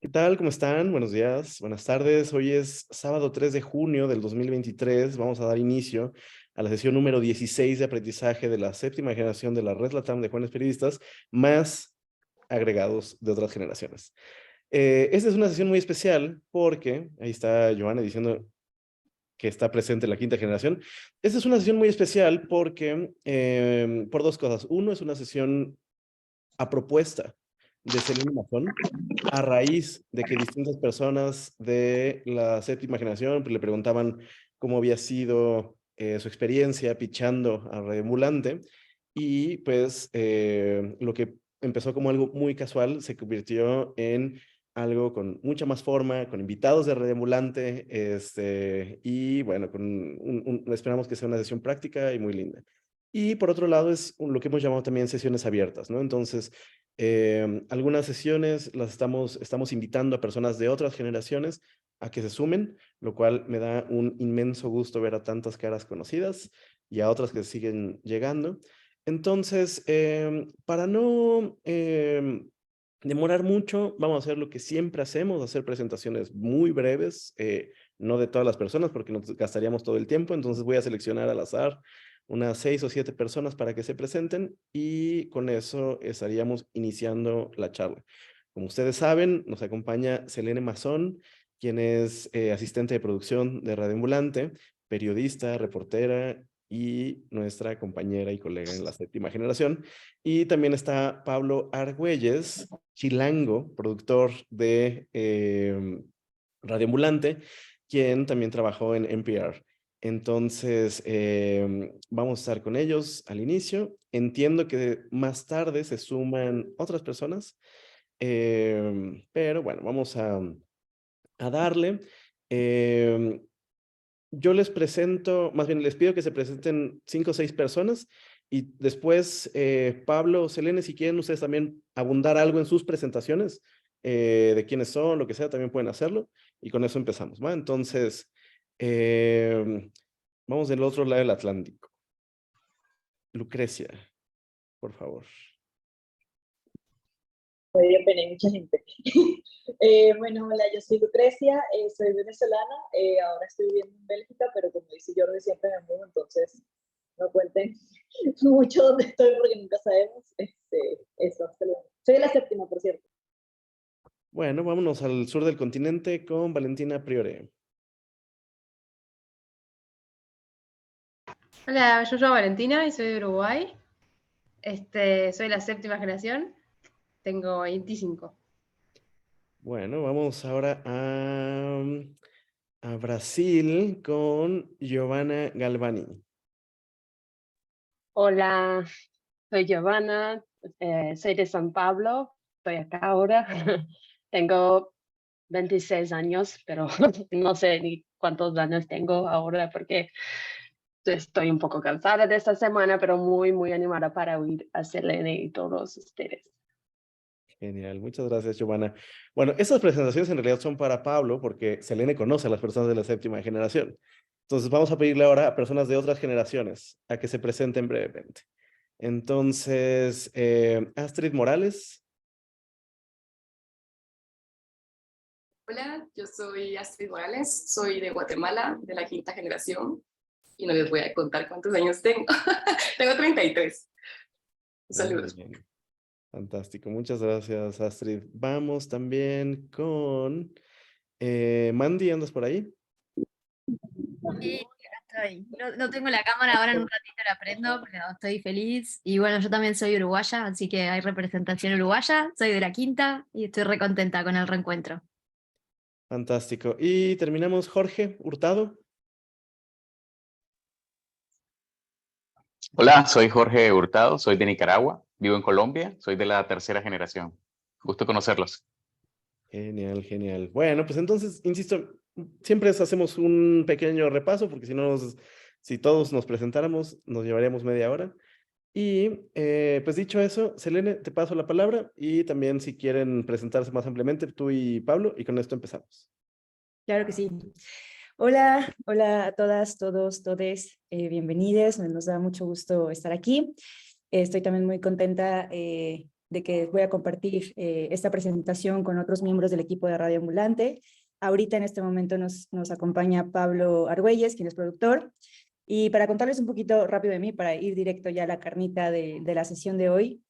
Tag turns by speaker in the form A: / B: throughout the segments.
A: ¿Qué tal? ¿Cómo están? Buenos días, buenas tardes. Hoy es sábado 3 de junio del 2023. Vamos a dar inicio a la sesión número 16 de aprendizaje de la séptima generación de la Red Latam de Jóvenes Periodistas, más agregados de otras generaciones. Esta es una sesión muy especial porque, ahí está Joana diciendo que está presente la quinta generación. Esta es una sesión muy especial porque, por dos cosas. Uno, es una sesión a propuesta de Selene Mazón, a raíz de que distintas personas de la séptima generación pues, le preguntaban cómo había sido su experiencia pitchando a Redembulante, y pues lo que empezó como algo muy casual se convirtió en algo con mucha más forma, con invitados de Redembulante, y bueno, esperamos que sea una sesión práctica y muy linda. Y por otro lado es lo que hemos llamado también sesiones abiertas, ¿no? Entonces, algunas sesiones las estamos invitando a personas de otras generaciones a que se sumen, lo cual me da un inmenso gusto ver a tantas caras conocidas y a otras que siguen llegando. Entonces, para no demorar mucho, vamos a hacer lo que siempre hacemos, hacer presentaciones muy breves, no de todas las personas porque nos gastaríamos todo el tiempo. Entonces voy a seleccionar al azar unas 6 o 7 personas para que se presenten, y con eso estaríamos iniciando la charla. Como ustedes saben, nos acompaña Selene Mazón, quien es asistente de producción de Radioambulante, periodista, reportera y nuestra compañera y colega en la séptima generación. Y también está Pablo Argüelles, chilango, productor de Radioambulante, quien también trabajó en NPR. Entonces, vamos a estar con ellos al inicio. Entiendo que más tarde se suman otras personas, pero bueno, vamos a darle. Em, yo les presento, más bien les pido que se presenten 5 o 6 personas, y después, Pablo, Selene, si quieren ustedes también abundar algo en sus presentaciones, de quiénes son, lo que sea, también pueden hacerlo, y con eso empezamos, ¿va? Entonces, vamos del otro lado del Atlántico. Lucrecia, por favor.
B: Me dio pena, hay mucha gente. Bueno, hola, yo soy Lucrecia, soy venezolana, ahora estoy viviendo en Bélgica, pero como dice Jordi, siempre me muevo, entonces no cuenten mucho dónde estoy porque nunca sabemos. Eso, hasta luego. Soy de la séptima, por cierto.
A: Bueno, vámonos al sur del continente con Valentina Priore.
C: Hola, yo soy Valentina y soy de Uruguay. Soy la séptima generación, tengo 25.
A: Bueno, vamos ahora a Brasil con Giovanna Galvani.
D: Hola, soy Giovanna, soy de San Pablo, estoy acá ahora. Tengo 26 años, pero no sé ni cuántos años tengo ahora porque estoy un poco cansada de esta semana, pero muy, muy animada para oír a Selene y todos ustedes.
A: Genial, muchas gracias, Giovanna. Bueno, estas presentaciones en realidad son para Pablo porque Selene conoce a las personas de la séptima generación. Entonces vamos a pedirle ahora a personas de otras generaciones a que se presenten brevemente. Entonces, Astrid Morales.
E: Hola, yo soy Astrid Morales, soy de Guatemala, de la quinta generación, y no les voy a contar cuántos años tengo. Tengo 33. Saludos.
A: Muy bien. Fantástico, muchas gracias, Astrid. Vamos también con Mandy, ¿andas por ahí?
F: Sí, acá estoy. No tengo la cámara, ahora en un ratito la prendo, pero estoy feliz. Y bueno, yo también soy uruguaya, así que hay representación uruguaya. Soy de la quinta y estoy recontenta con el reencuentro.
A: Fantástico. Y terminamos, Jorge Hurtado.
G: Hola, soy Jorge Hurtado, soy de Nicaragua, vivo en Colombia, soy de la tercera generación. Gusto conocerlos.
A: Genial, genial. Bueno, pues entonces, insisto, siempre hacemos un pequeño repaso, porque si todos nos presentáramos, nos llevaríamos media hora. Y pues dicho eso, Selene, te paso la palabra, y también si quieren presentarse más ampliamente, tú y Pablo, y con esto empezamos.
H: Claro que sí. Hola, hola a todas, todos, todes, bienvenidos. Nos da mucho gusto estar aquí. Estoy también muy contenta de que voy a compartir esta presentación con otros miembros del equipo de Radio Ambulante. Ahorita en este momento nos acompaña Pablo Argüelles, quien es productor. Y para contarles un poquito rápido de mí, para ir directo ya a la carnita de la sesión de hoy,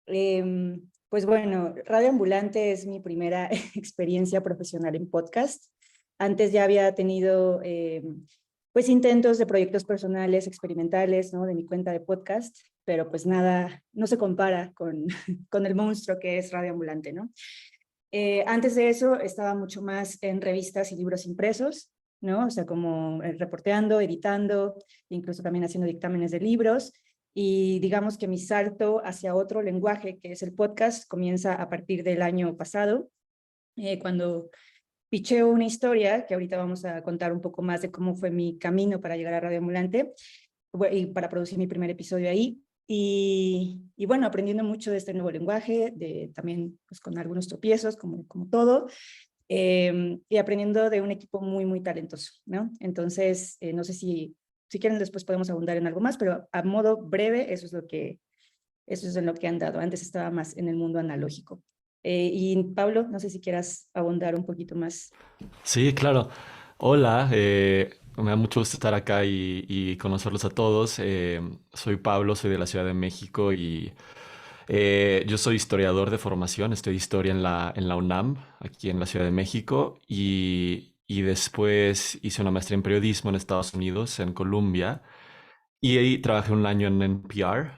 H: pues bueno, Radio Ambulante es mi primera experiencia profesional en podcast. Antes ya había tenido pues intentos de proyectos personales, experimentales, ¿no? De mi cuenta de podcast, pero pues nada, no se compara con, con el monstruo que es Radio Ambulante, ¿no? Antes de eso estaba mucho más en revistas y libros impresos, ¿no? O sea, como reporteando, editando, incluso también haciendo dictámenes de libros, y digamos que mi salto hacia otro lenguaje, que es el podcast, comienza a partir del año pasado, cuando picheo una historia, que ahorita vamos a contar un poco más de cómo fue mi camino para llegar a Radio Ambulante, y para producir mi primer episodio ahí. Y bueno, aprendiendo mucho de este nuevo lenguaje, también pues, con algunos tropiezos, como todo, y aprendiendo de un equipo muy, muy talentoso, ¿no? Entonces, no sé si quieren después podemos abundar en algo más, pero a modo breve, eso es en lo que han dado. Antes estaba más en el mundo analógico. Y Pablo, no sé si quieras abundar un poquito más.
I: Sí, claro. Hola, me da mucho gusto estar acá y conocerlos a todos. Soy Pablo, soy de la Ciudad de México y yo soy historiador de formación, estudié historia en la UNAM, aquí en la Ciudad de México, y después hice una maestría en periodismo en Estados Unidos, en Columbia, y ahí trabajé un año en NPR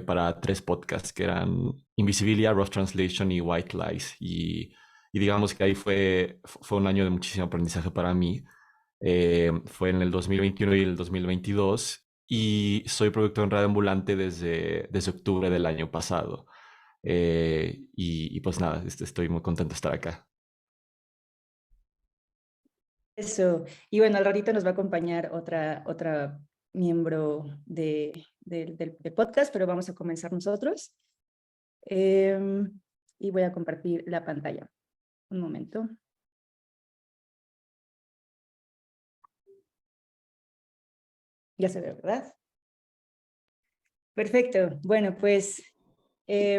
I: para tres podcasts que eran Invisibilia, Rough Translation y White Lies. Y digamos que ahí fue un año de muchísimo aprendizaje para mí. Fue en el 2021 y el 2022 y soy productor en Radio Ambulante desde octubre del año pasado. Y pues nada, estoy muy contento de estar acá.
H: Eso. Y bueno, al ratito nos va a acompañar otra miembro del podcast, pero vamos a comenzar nosotros. Y voy a compartir la pantalla. Un momento. Ya se ve, ¿verdad? Perfecto. Bueno, pues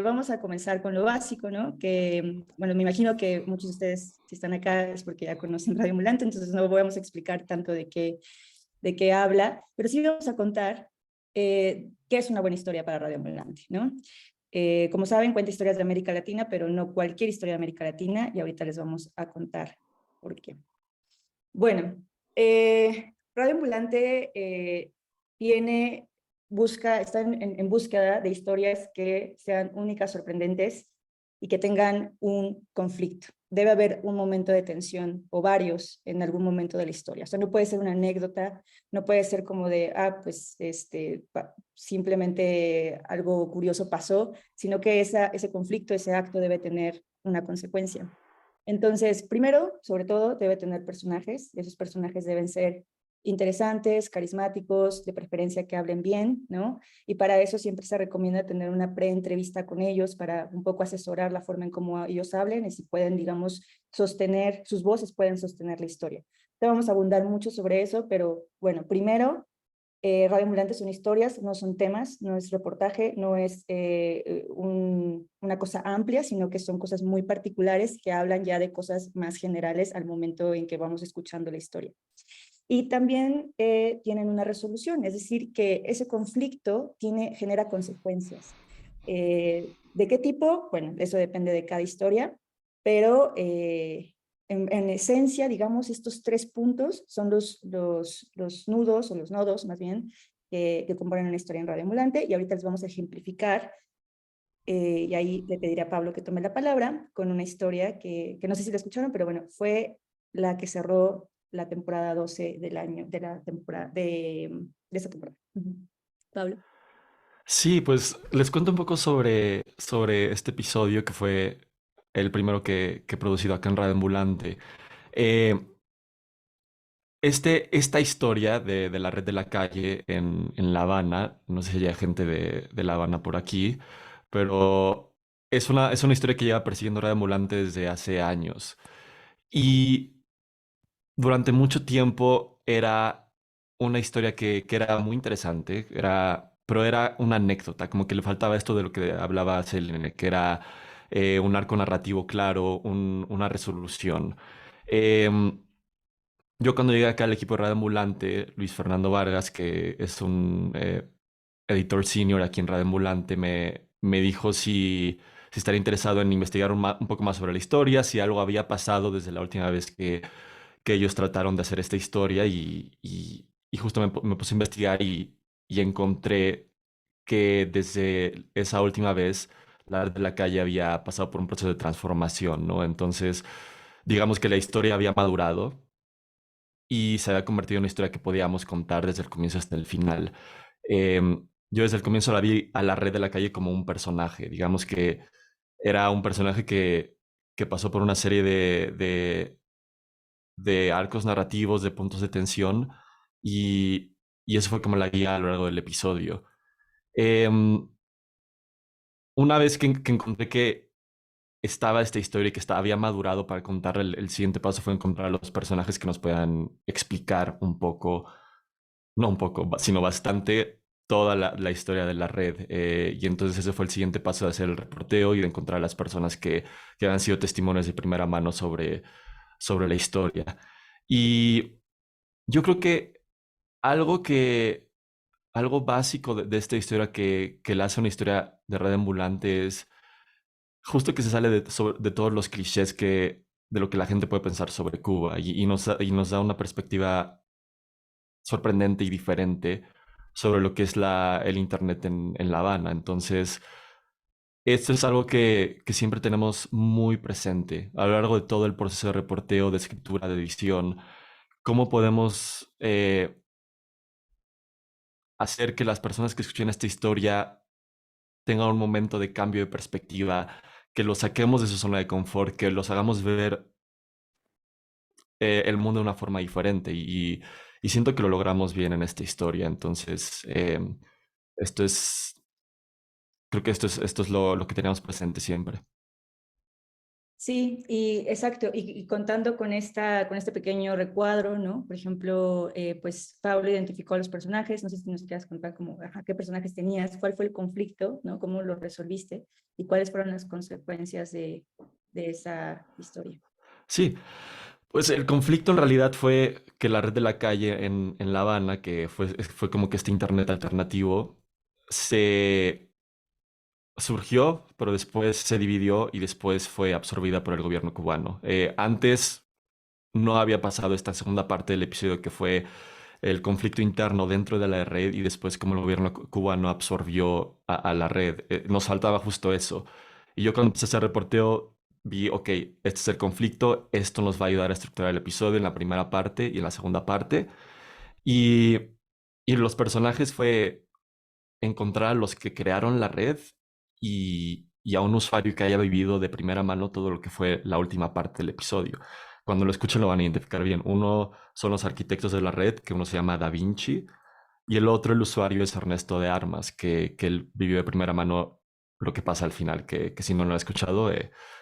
H: vamos a comenzar con lo básico, ¿no? Que, bueno, me imagino que muchos de ustedes, si están acá, es porque ya conocen Radio Ambulante, entonces no vamos a explicar tanto de qué habla, pero sí vamos a contar qué es una buena historia para Radio Ambulante, ¿no? Como saben, cuenta historias de América Latina, pero no cualquier historia de América Latina, y ahorita les vamos a contar por qué. Bueno, Radio Ambulante está en búsqueda de historias que sean únicas, sorprendentes y que tengan un conflicto. Debe haber un momento de tensión o varios en algún momento de la historia. O sea, no puede ser una anécdota, no puede ser como de, pues simplemente algo curioso pasó, sino que ese conflicto, ese acto debe tener una consecuencia. Entonces, primero, sobre todo, debe tener personajes, y esos personajes deben ser interesantes, carismáticos, de preferencia que hablen bien, ¿no? Y para eso siempre se recomienda tener una pre-entrevista con ellos para un poco asesorar la forma en cómo ellos hablen y si pueden, digamos, sus voces pueden sostener la historia. Te vamos a abundar mucho sobre eso, pero bueno, primero, Radio Ambulante son historias, no son temas, no es reportaje, no es una cosa amplia, sino que son cosas muy particulares que hablan ya de cosas más generales al momento en que vamos escuchando la historia. Y también tienen una resolución, es decir, que ese conflicto genera consecuencias. ¿De qué tipo? Bueno, eso depende de cada historia, pero en esencia, digamos, estos tres puntos son los nudos, o los nodos más bien, que componen una historia en Radio Ambulante, y ahorita les vamos a ejemplificar, y ahí le pediré a Pablo que tome la palabra, con una historia que no sé si la escucharon, pero bueno, fue la que cerró la temporada 12 del año, de esta temporada. Pablo.
I: Sí, pues les cuento un poco sobre este episodio que fue el primero que he producido acá en Radio Ambulante. Eh, esta historia de la red de la calle en La Habana, no sé si hay gente de La Habana por aquí, pero es una historia que lleva persiguiendo Radio Ambulante desde hace años. Y durante mucho tiempo era una historia que era muy interesante, era pero era una anécdota, como que le faltaba esto de lo que hablaba Selene, que era un arco narrativo claro, una resolución. Em, yo cuando llegué acá al equipo de Radio Ambulante, Luis Fernando Vargas, que es un editor senior aquí en Radio Ambulante, me dijo si estaría interesado en investigar un poco más sobre la historia, si algo había pasado desde la última vez que ellos trataron de hacer esta historia y justo me puse a investigar y encontré que desde esa última vez la Red de la Calle había pasado por un proceso de transformación, ¿no? Entonces, digamos que la historia había madurado y se había convertido en una historia que podíamos contar desde el comienzo hasta el final. Yo desde el comienzo la vi a la Red de la Calle como un personaje, digamos que era un personaje que pasó por una serie de arcos narrativos, de puntos de tensión, y eso fue como la guía a lo largo del episodio. Em, una vez que encontré que estaba esta historia y que había madurado para contar, el siguiente paso fue encontrar a los personajes que nos puedan explicar un poco, no un poco, sino bastante toda la historia de la red. Y entonces ese fue el siguiente paso de hacer el reporteo y de encontrar a las personas que han sido testimonios de primera mano sobre la historia. Y yo creo que algo que, algo básico de esta historia que la hace una historia de red ambulante es justo que se sale de todos los clichés de lo que la gente puede pensar sobre Cuba y nos da una perspectiva sorprendente y diferente sobre lo que es el Internet en La Habana. Entonces, esto es algo que siempre tenemos muy presente a lo largo de todo el proceso de reporteo, de escritura, de edición. ¿Cómo podemos hacer que las personas que escuchen esta historia tengan un momento de cambio de perspectiva, que los saquemos de su zona de confort, que los hagamos ver el mundo de una forma diferente? Y siento que lo logramos bien en esta historia. Entonces, esto es, creo que esto es lo que tenemos presente siempre.
H: Sí, y exacto, y contando con con este pequeño recuadro, ¿no? Por ejemplo, pues Pablo identificó a los personajes, no sé si nos quieras contar como, ajá, qué personajes tenías, cuál fue el conflicto, ¿no? Cómo lo resolviste y cuáles fueron las consecuencias de esa historia.
I: Sí, pues el conflicto en realidad fue que la Red de la Calle en La Habana, que fue como que este internet alternativo, se surgió, pero después se dividió y después fue absorbida por el gobierno cubano. Antes no había pasado esta segunda parte del episodio que fue el conflicto interno dentro de la red y después como el gobierno cubano absorbió a la red. Nos faltaba justo eso. Y yo cuando empecé a hacer reporteo vi, ok, este es el conflicto, esto nos va a ayudar a estructurar el episodio en la primera parte y en la segunda parte. Y, y los personajes fue encontrar a los que crearon la red y a un usuario que haya vivido de primera mano todo lo que fue la última parte del episodio. Cuando lo escuchen lo van a identificar bien. Uno son los arquitectos de la red, que uno se llama Da Vinci, y el otro, el usuario, es Ernesto de Armas, que él vivió de primera mano lo que pasa al final, que si no lo han escuchado,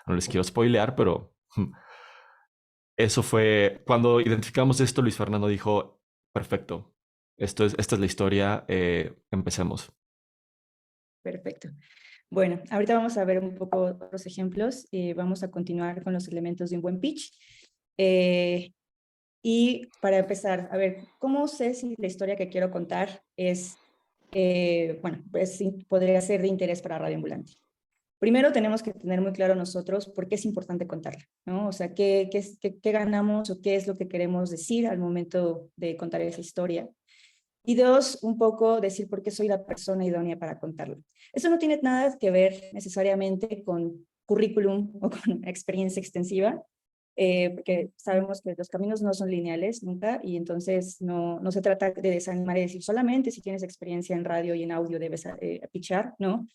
I: no les quiero spoilear, pero eso fue, cuando identificamos esto, Luis Fernando dijo, perfecto, esta es la historia, empecemos.
H: Perfecto. Bueno, ahorita vamos a ver un poco otros ejemplos y vamos a continuar con los elementos de un buen pitch. Y para empezar, a ver, ¿cómo sé si la historia que quiero contar es, bueno, pues podría ser de interés para Radio Ambulante? Primero tenemos que tener muy claro nosotros por qué es importante contarla, ¿no? O sea, qué ganamos o qué es lo que queremos decir al momento de contar esa historia. Y dos, un poco decir por qué soy la persona idónea para contarla. Eso no tiene nada que ver necesariamente con currículum o con experiencia extensiva, porque sabemos que los caminos no son lineales nunca, y entonces no se trata de desanimar y decir solamente si tienes experiencia en radio y en audio debes pitchar, ¿no?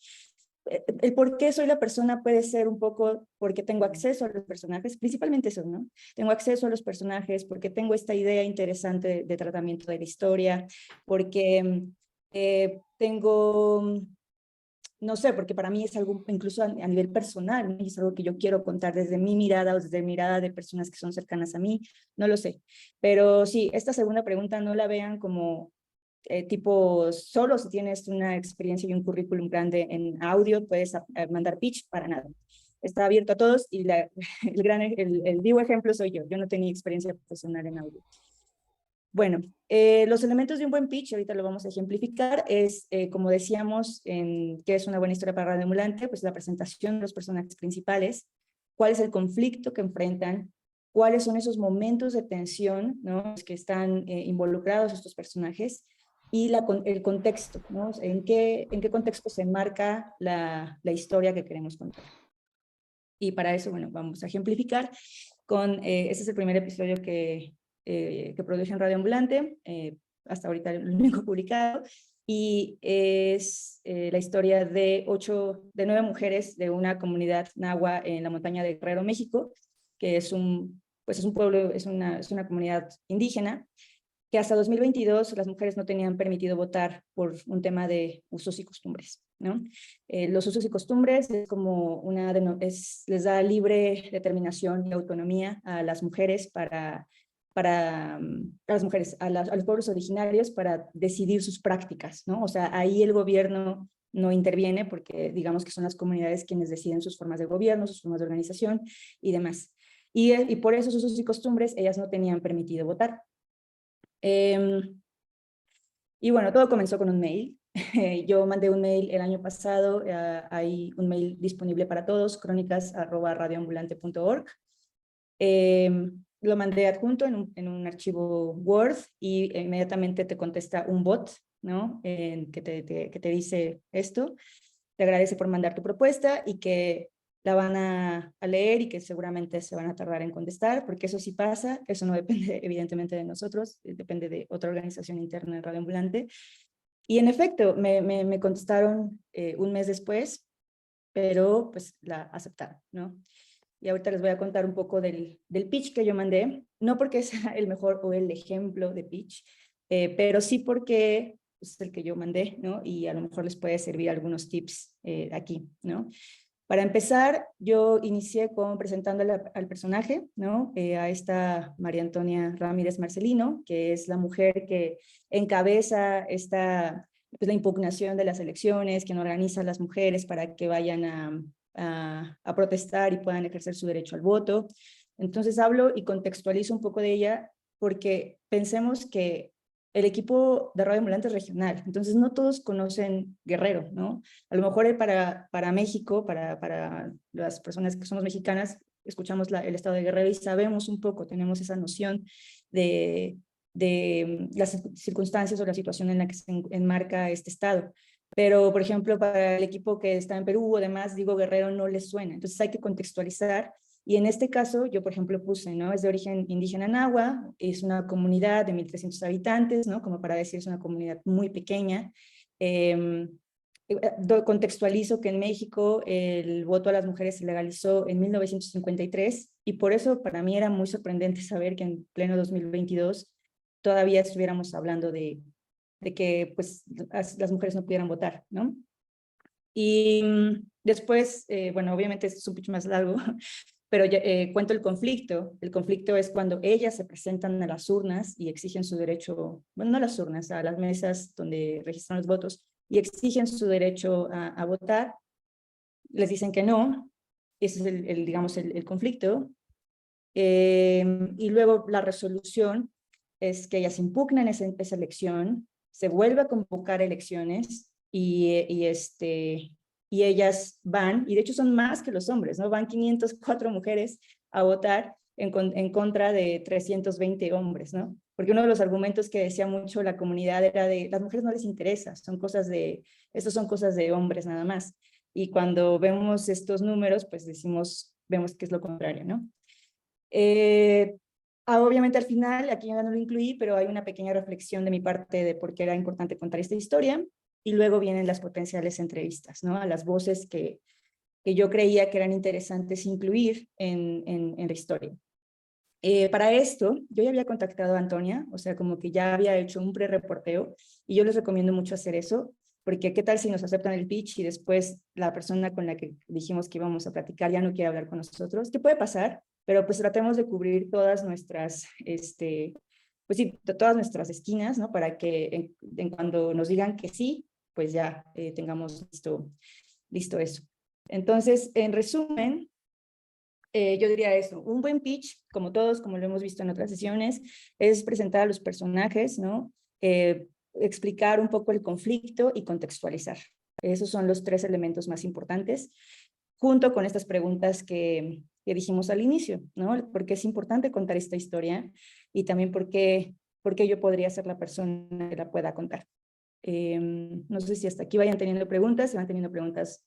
H: El por qué soy la persona puede ser un poco porque tengo acceso a los personajes, principalmente eso, ¿no? Tengo acceso a los personajes porque tengo esta idea interesante de tratamiento de la historia, porque tengo, no sé, porque para mí es algo incluso a nivel personal, ¿no? Es algo que yo quiero contar desde mi mirada o desde la mirada de personas que son cercanas a mí, no lo sé. Pero sí, esta segunda pregunta no la vean como tipo solo si tienes una experiencia y un currículum grande en audio, puedes mandar pitch para nada. Está abierto a todos y el vivo ejemplo soy yo. Yo no tenía experiencia profesional en audio. Bueno, los elementos de un buen pitch, ahorita lo vamos a ejemplificar, es, como decíamos, ¿qué es una buena historia para Radio Ambulante? Pues la presentación de los personajes principales, cuál es el conflicto que enfrentan, cuáles son esos momentos de tensión, ¿no?, que están involucrados estos personajes, y el contexto, ¿no? ¿En qué contexto se enmarca la historia que queremos contar? Y para eso, bueno, vamos a ejemplificar con, este es el primer episodio que produje en Radio Ambulante, hasta ahorita el único publicado, y es la historia de 9 mujeres de una comunidad nahua en la montaña de Guerrero, México, que es un pueblo, es una comunidad indígena, que hasta 2022 las mujeres no tenían permitido votar por un tema de usos y costumbres, ¿no? Los usos y costumbres es como les da libre determinación y autonomía a las mujeres a los pueblos originarios para decidir sus prácticas, ¿no? O sea, ahí el gobierno no interviene porque digamos que son las comunidades quienes deciden sus formas de gobierno, sus formas de organización y demás. Y por esos usos y costumbres ellas no tenían permitido votar. Y bueno, todo comenzó con un mail. Yo mandé un mail el año pasado, hay un mail disponible para todos, crónicas@radioambulante.org. Lo mandé adjunto en un archivo Word y inmediatamente te contesta un bot, ¿no? Que te dice esto, te agradece por mandar tu propuesta y que la van a leer y que seguramente se van a tardar en contestar, porque eso sí pasa, eso no depende evidentemente de nosotros, depende de otra organización interna de Radio Ambulante. Y en efecto, me contestaron un mes después, pero pues la aceptaron, ¿no? Y ahorita les voy a contar un poco del pitch que yo mandé, no porque sea el mejor o el ejemplo de pitch, pero sí porque es el que yo mandé, ¿no? Y a lo mejor les puede servir algunos tips aquí, ¿no? Para empezar, yo inicié presentándole al personaje, ¿no? A esta María Antonia Ramírez Marcelino, que es la mujer que encabeza la impugnación de las elecciones, quien organiza a las mujeres para que vayan a protestar y puedan ejercer su derecho al voto. Entonces hablo y contextualizo un poco de ella porque pensemos que el equipo de Radio Ambulante es regional, entonces no todos conocen Guerrero, ¿no? A lo mejor para México, para las personas que somos mexicanas, escuchamos el estado de Guerrero y sabemos un poco, tenemos esa noción de las circunstancias o la situación en la que se enmarca este estado. Pero, por ejemplo, para el equipo que está en Perú o demás, digo Guerrero no les suena, entonces hay que contextualizar. Y en este caso, yo por ejemplo puse, ¿no? Es de origen indígena nahua, es una comunidad de 1,300 habitantes, ¿no? Como para decir, es una comunidad muy pequeña. Contextualizo que en México el voto a las mujeres se legalizó en 1953 y por eso para mí era muy sorprendente saber que en pleno 2022 todavía estuviéramos hablando de que pues las mujeres no pudieran votar, ¿no? Y después, bueno, obviamente esto es un poco más largo, pero cuento el conflicto. El conflicto es cuando ellas se presentan a las urnas y exigen su derecho, bueno, no a las urnas, a las mesas donde registran los votos, y exigen su derecho a votar, les dicen que no, ese es digamos, el conflicto, y luego la resolución es que ellas impugnan esa elección, se vuelve a convocar elecciones, y ellas van, y de hecho son más que los hombres, ¿no? Van 504 mujeres a votar en contra de 320 hombres, ¿no? Porque uno de los argumentos que decía mucho la comunidad era de, las mujeres no les interesa, estos son cosas de hombres nada más. Y cuando vemos estos números, pues vemos que es lo contrario, ¿no? Obviamente al final, aquí ya no lo incluí, pero hay una pequeña reflexión de mi parte de por qué era importante contar esta historia. Y luego vienen las potenciales entrevistas, ¿no? A las voces que yo creía que eran interesantes incluir en la historia. Para esto, yo ya había contactado a Antonia, o sea, como que ya había hecho un pre-reporteo, y yo les recomiendo mucho hacer eso, porque qué tal si nos aceptan el pitch y después la persona con la que dijimos que íbamos a platicar ya no quiere hablar con nosotros, ¿qué puede pasar? Pero pues tratemos de cubrir todas nuestras pues sí, de todas nuestras esquinas, ¿no? Para que en cuando nos digan que sí, pues ya tengamos listo eso. Entonces, en resumen, yo diría eso, un buen pitch, como todos, como lo hemos visto en otras sesiones, es presentar a los personajes, ¿no? Explicar un poco el conflicto y contextualizar. Esos son los 3 elementos más importantes, junto con estas preguntas que dijimos al inicio, ¿no? ¿Por qué es importante contar esta historia? Y también por qué yo podría ser la persona que la pueda contar. No sé si hasta aquí vayan teniendo preguntas. Si van teniendo preguntas,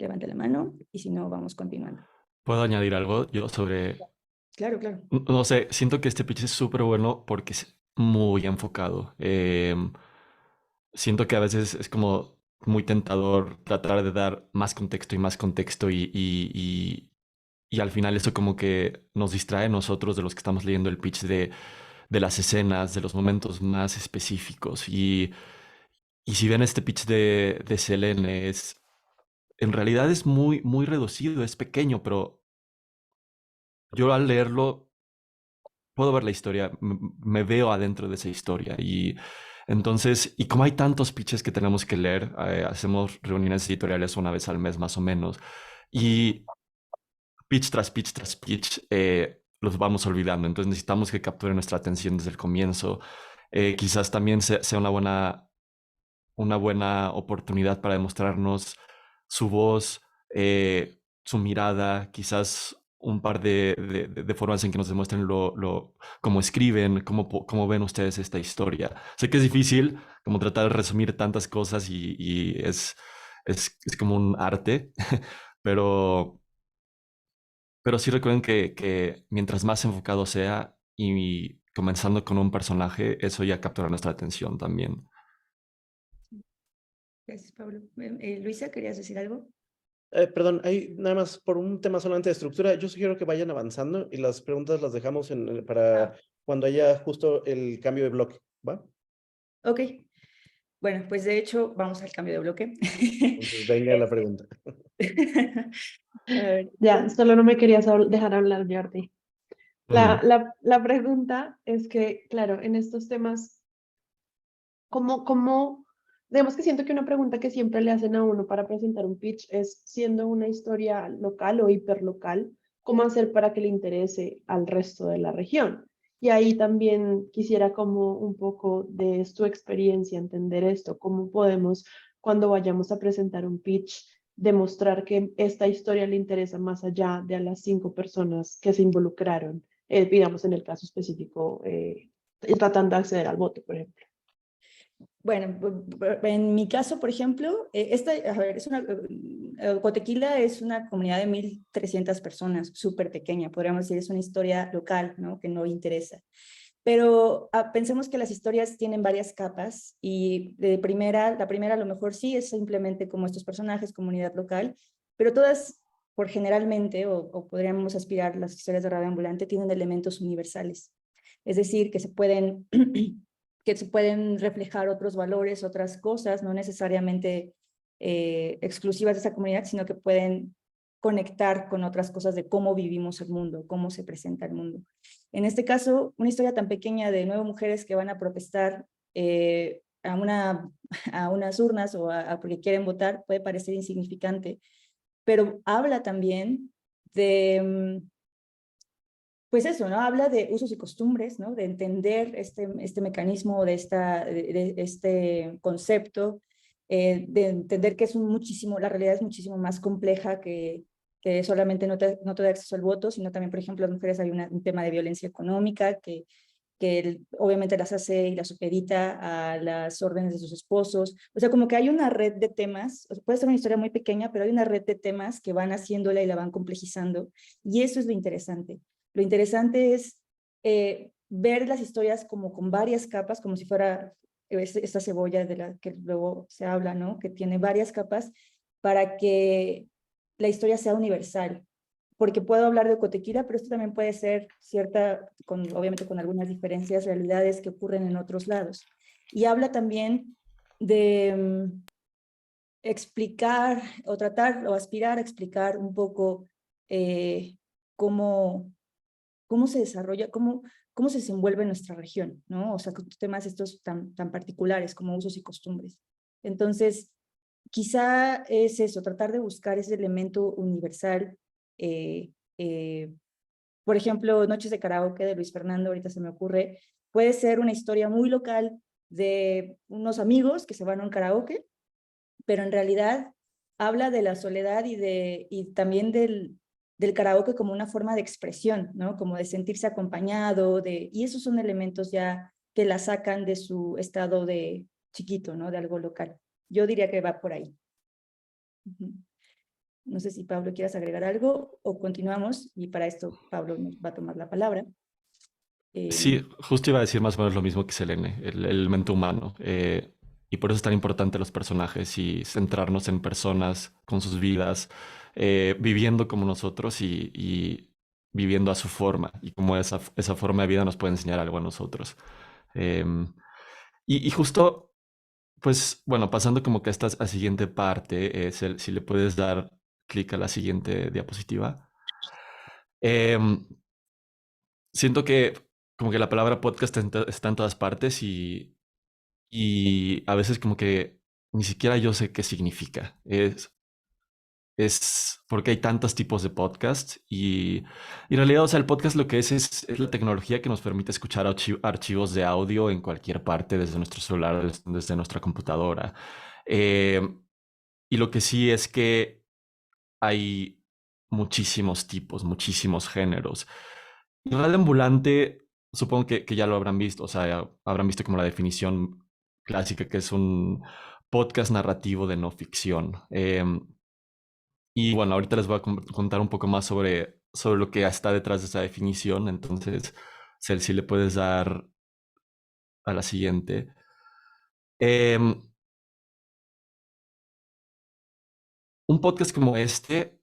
H: levante la mano, y si no, vamos continuando.
I: ¿Puedo añadir algo yo sobre...
H: Claro, claro.
I: No sé, siento que este pitch es súper bueno porque es muy enfocado. Siento que a veces es como muy tentador tratar de dar más contexto y más contexto y al final eso como que nos distrae a nosotros de los que estamos leyendo el pitch de las escenas, de los momentos más específicos. Y si ven este pitch de Selene, en realidad es muy, muy reducido, es pequeño, pero yo al leerlo puedo ver la historia, me veo adentro de esa historia. Y entonces, y como hay tantos pitches que tenemos que leer, hacemos reuniones editoriales una vez al mes más o menos. Y pitch tras pitch tras pitch, los vamos olvidando. Entonces necesitamos que capturen nuestra atención desde el comienzo. Quizás también sea una buena oportunidad para demostrarnos su voz, su mirada, quizás un par de formas en que nos demuestren cómo escriben, cómo ven ustedes esta historia. Sé que es difícil como tratar de resumir tantas cosas y es como un arte, pero, pero sí recuerden que mientras más enfocado sea y comenzando con un personaje, eso ya captura nuestra atención también.
H: Gracias, Pablo. Luisa, ¿querías decir algo?
A: Perdón, hay nada más por un tema solamente de estructura. Yo sugiero que vayan avanzando y las preguntas las dejamos para cuando haya justo el cambio de bloque, ¿va?
H: Ok. Bueno, pues de hecho, vamos al cambio de bloque.
A: Entonces, venga la pregunta.
H: A ver,
J: Ya, solo no me querías dejar hablar, Jordi.
I: Mm.
J: La pregunta es que, claro, en estos temas, digamos que siento que una pregunta que siempre le hacen a uno para presentar un pitch es, siendo una historia local o hiperlocal, ¿cómo hacer para que le interese al resto de la región? Y ahí también quisiera como un poco de tu experiencia entender esto, cómo podemos, cuando vayamos a presentar un pitch, demostrar que esta historia le interesa más allá de a las 5 personas que se involucraron, digamos en el caso específico, tratando de acceder al voto, por ejemplo.
H: bueno, en mi caso, por ejemplo, a ver, Cotequila es una comunidad de 1,300 personas, súper pequeña, podríamos decir, es una historia local, ¿no? Que no interesa. Pero pensemos que las historias tienen varias capas y la primera a lo mejor sí es simplemente como estos personajes, comunidad local, pero todas, por generalmente, o podríamos aspirar, las historias de Radio Ambulante tienen elementos universales. Es decir, que se pueden reflejar otros valores, otras cosas, no necesariamente exclusivas de esa comunidad, sino que pueden conectar con otras cosas de cómo vivimos el mundo, cómo se presenta el mundo. En este caso, una historia tan pequeña de 9 mujeres que van a protestar a unas urnas o porque quieren votar puede parecer insignificante, pero habla también de, pues eso, ¿no? Habla de usos y costumbres, ¿no? De entender este mecanismo, de este concepto, de entender que la realidad es muchísimo más compleja que solamente no te da acceso al voto, sino también, por ejemplo, las mujeres hay un tema de violencia económica que obviamente las hace y las supedita a las órdenes de sus esposos. O sea, como que hay una red de temas, puede ser una historia muy pequeña, pero hay una red de temas que van haciéndola y la van complejizando, y eso es lo interesante. Lo interesante es ver las historias como con varias capas, como si fuera esta cebolla de la que luego se habla, ¿no? Que tiene varias capas para que la historia sea universal. Porque puedo hablar de Cotequila, pero esto también puede ser obviamente con algunas diferencias, realidades que ocurren en otros lados. Y habla también de explicar o tratar o aspirar a explicar un poco cómo cómo se desarrolla, cómo se desenvuelve nuestra región, ¿no? O sea, con temas estos tan particulares como usos y costumbres. Entonces, quizá es eso, tratar de buscar ese elemento universal. Por ejemplo, Noches de Karaoke de Luis Fernando, ahorita se me ocurre, puede ser una historia muy local de unos amigos que se van a un karaoke, pero en realidad habla de la soledad y también del karaoke como una forma de expresión, ¿no? Como de sentirse acompañado, y esos son elementos ya que la sacan de su estado de chiquito, ¿no? De algo local. Yo diría que va por ahí. No sé si Pablo quieras agregar algo o continuamos, y para esto Pablo nos va a tomar la palabra.
I: Sí, justo iba a decir más o menos lo mismo que Selene, el elemento humano. Y por eso es tan importante los personajes y centrarnos en personas con sus vidas, viviendo como nosotros y viviendo a su forma. Y como esa forma de vida nos puede enseñar algo a nosotros. Y justo, pues bueno, pasando como que a esta a siguiente parte, si le puedes dar clic a la siguiente diapositiva. Siento que como que la palabra podcast está en todas partes y a veces como que ni siquiera yo sé qué significa. Es porque hay tantos tipos de podcast y en realidad, o sea, el podcast lo que es la tecnología que nos permite escuchar archivos de audio en cualquier parte, desde nuestro celular, desde nuestra computadora. Eh, y lo que sí es que hay muchísimos tipos, muchísimos géneros. Y radio ambulante, supongo que ya lo habrán visto, o sea, ya habrán visto como la definición clásica, que es un podcast narrativo de no ficción. Y bueno, ahorita les voy a contar un poco más sobre lo que está detrás de esa definición. Entonces, Cel, si le puedes dar a la siguiente. Un podcast como este,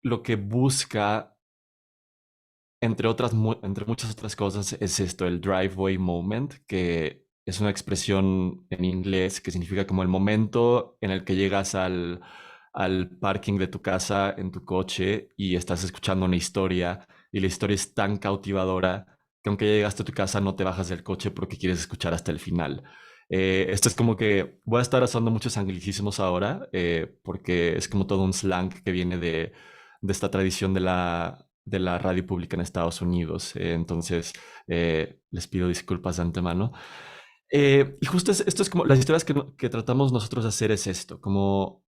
I: lo que busca, entre muchas otras cosas, es esto, el driveway moment, que es una expresión en inglés que significa como el momento en el que llegas al parking de tu casa en tu coche y estás escuchando una historia y la historia es tan cautivadora que aunque ya llegaste a tu casa no te bajas del coche porque quieres escuchar hasta el final. Esto es como que voy a estar usando muchos anglicismos ahora porque es como todo un slang que viene de esta tradición de la radio pública en Estados Unidos. Entonces, les pido disculpas de antemano. Y justo esto es como las historias que tratamos nosotros de hacer es esto, como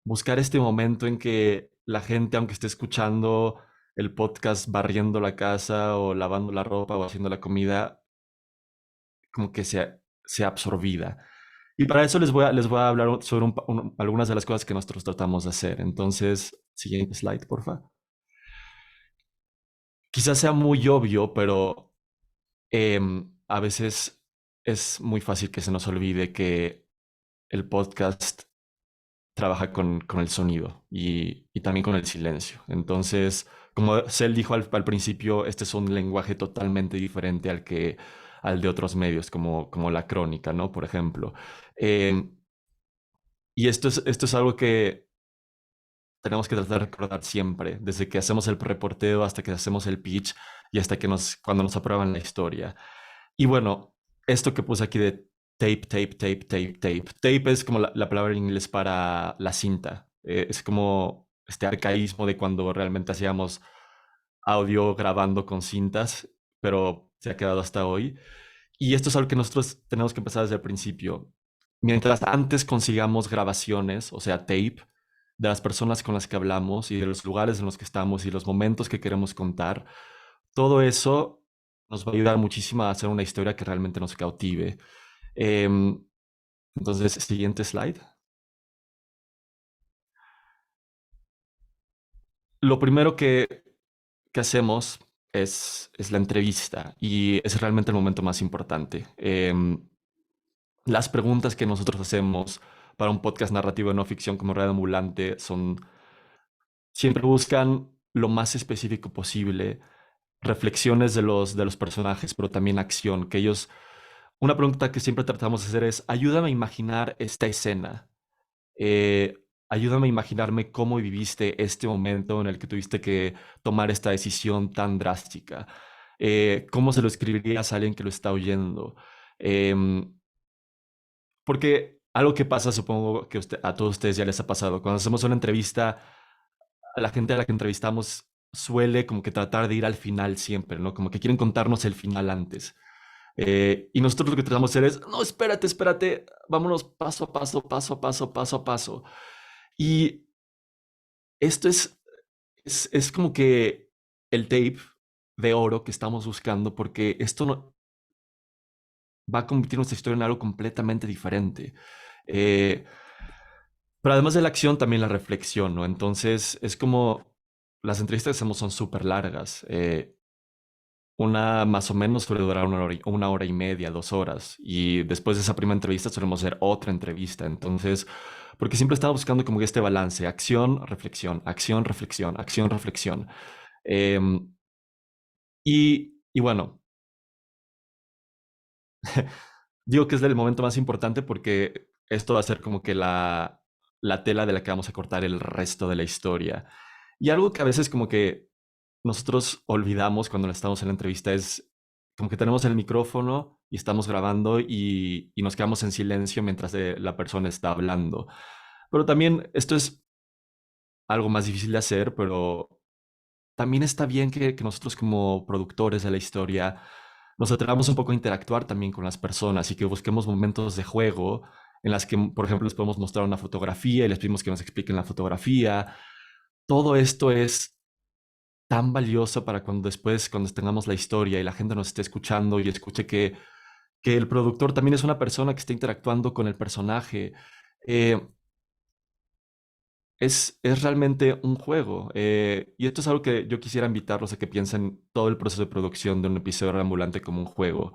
I: buscar este momento en que la gente, aunque esté escuchando el podcast barriendo la casa o lavando la ropa o haciendo la comida, como que sea absorbida. Y para eso les voy a hablar sobre algunas de las cosas que nosotros tratamos de hacer. Entonces, siguiente slide, por favor. Quizás sea muy obvio, pero a veces es muy fácil que se nos olvide que el podcast trabaja con el sonido y también con el silencio. Entonces, como Cel dijo al principio, este es un lenguaje totalmente diferente al de otros medios, como la crónica, ¿no? Por ejemplo. Y esto es algo que tenemos que tratar de recordar siempre, desde que hacemos el reporteo hasta que hacemos el pitch y hasta que cuando nos aprueban la historia. Y bueno, esto que puse aquí de tape, tape, tape, tape, tape. Tape es como la palabra en inglés para la cinta. Es como este arcaísmo de cuando realmente hacíamos audio grabando con cintas, pero se ha quedado hasta hoy. Y esto es algo que nosotros tenemos que empezar desde el principio. Mientras antes consigamos grabaciones, o sea, tape, de las personas con las que hablamos y de los lugares en los que estamos y los momentos que queremos contar, todo eso nos va a ayudar muchísimo a hacer una historia que realmente nos cautive. Entonces, siguiente slide. Lo primero que hacemos es la entrevista y es realmente el momento más importante. Las preguntas que nosotros hacemos para un podcast narrativo de no ficción como Radio Ambulante siempre buscan lo más específico posible, reflexiones de los personajes, pero también acción, que ellos. Una pregunta que siempre tratamos de hacer es, ayúdame a imaginar esta escena. Ayúdame a imaginarme cómo viviste este momento en el que tuviste que tomar esta decisión tan drástica. ¿Cómo se lo escribirías a alguien que lo está oyendo? Em, Porque algo que pasa, supongo que a todos ustedes ya les ha pasado, cuando hacemos una entrevista, a la gente a la que entrevistamos suele como que tratar de ir al final siempre, ¿no? Como que quieren contarnos el final antes. Y nosotros lo que tratamos de hacer es, no, espérate, espérate, vámonos paso a paso, paso a paso, paso a paso. Y esto es como que el tape de oro que estamos buscando, porque esto va a convertir nuestra historia en algo completamente diferente. Eh, pero además de la acción, también la reflexión, ¿no? Entonces, es como las entrevistas que hacemos son súper largas. Una más o menos suele durar 1 hora y media, 2 horas. Y después de esa primera entrevista solemos hacer otra entrevista. Entonces, porque siempre estaba buscando como que este balance, acción, reflexión, acción, reflexión, acción, reflexión. Em, y bueno, digo que es el momento más importante porque esto va a ser como que la tela de la que vamos a cortar el resto de la historia. Y algo que a veces como que nosotros olvidamos cuando estamos en la entrevista es como que tenemos el micrófono y estamos grabando y nos quedamos en silencio mientras la persona está hablando. Pero también esto es algo más difícil de hacer, pero también está bien que nosotros como productores de la historia nos atrevamos un poco a interactuar también con las personas y que busquemos momentos de juego en las que, por ejemplo, les podemos mostrar una fotografía y les pedimos que nos expliquen la fotografía. Todo esto es tan valioso para cuando después, cuando tengamos la historia y la gente nos esté escuchando y escuche que el productor también es una persona que está interactuando con el personaje. Eh, es realmente un juego. Y esto es algo que yo quisiera invitarlos a que piensen todo el proceso de producción de un episodio de Ambulante como un juego.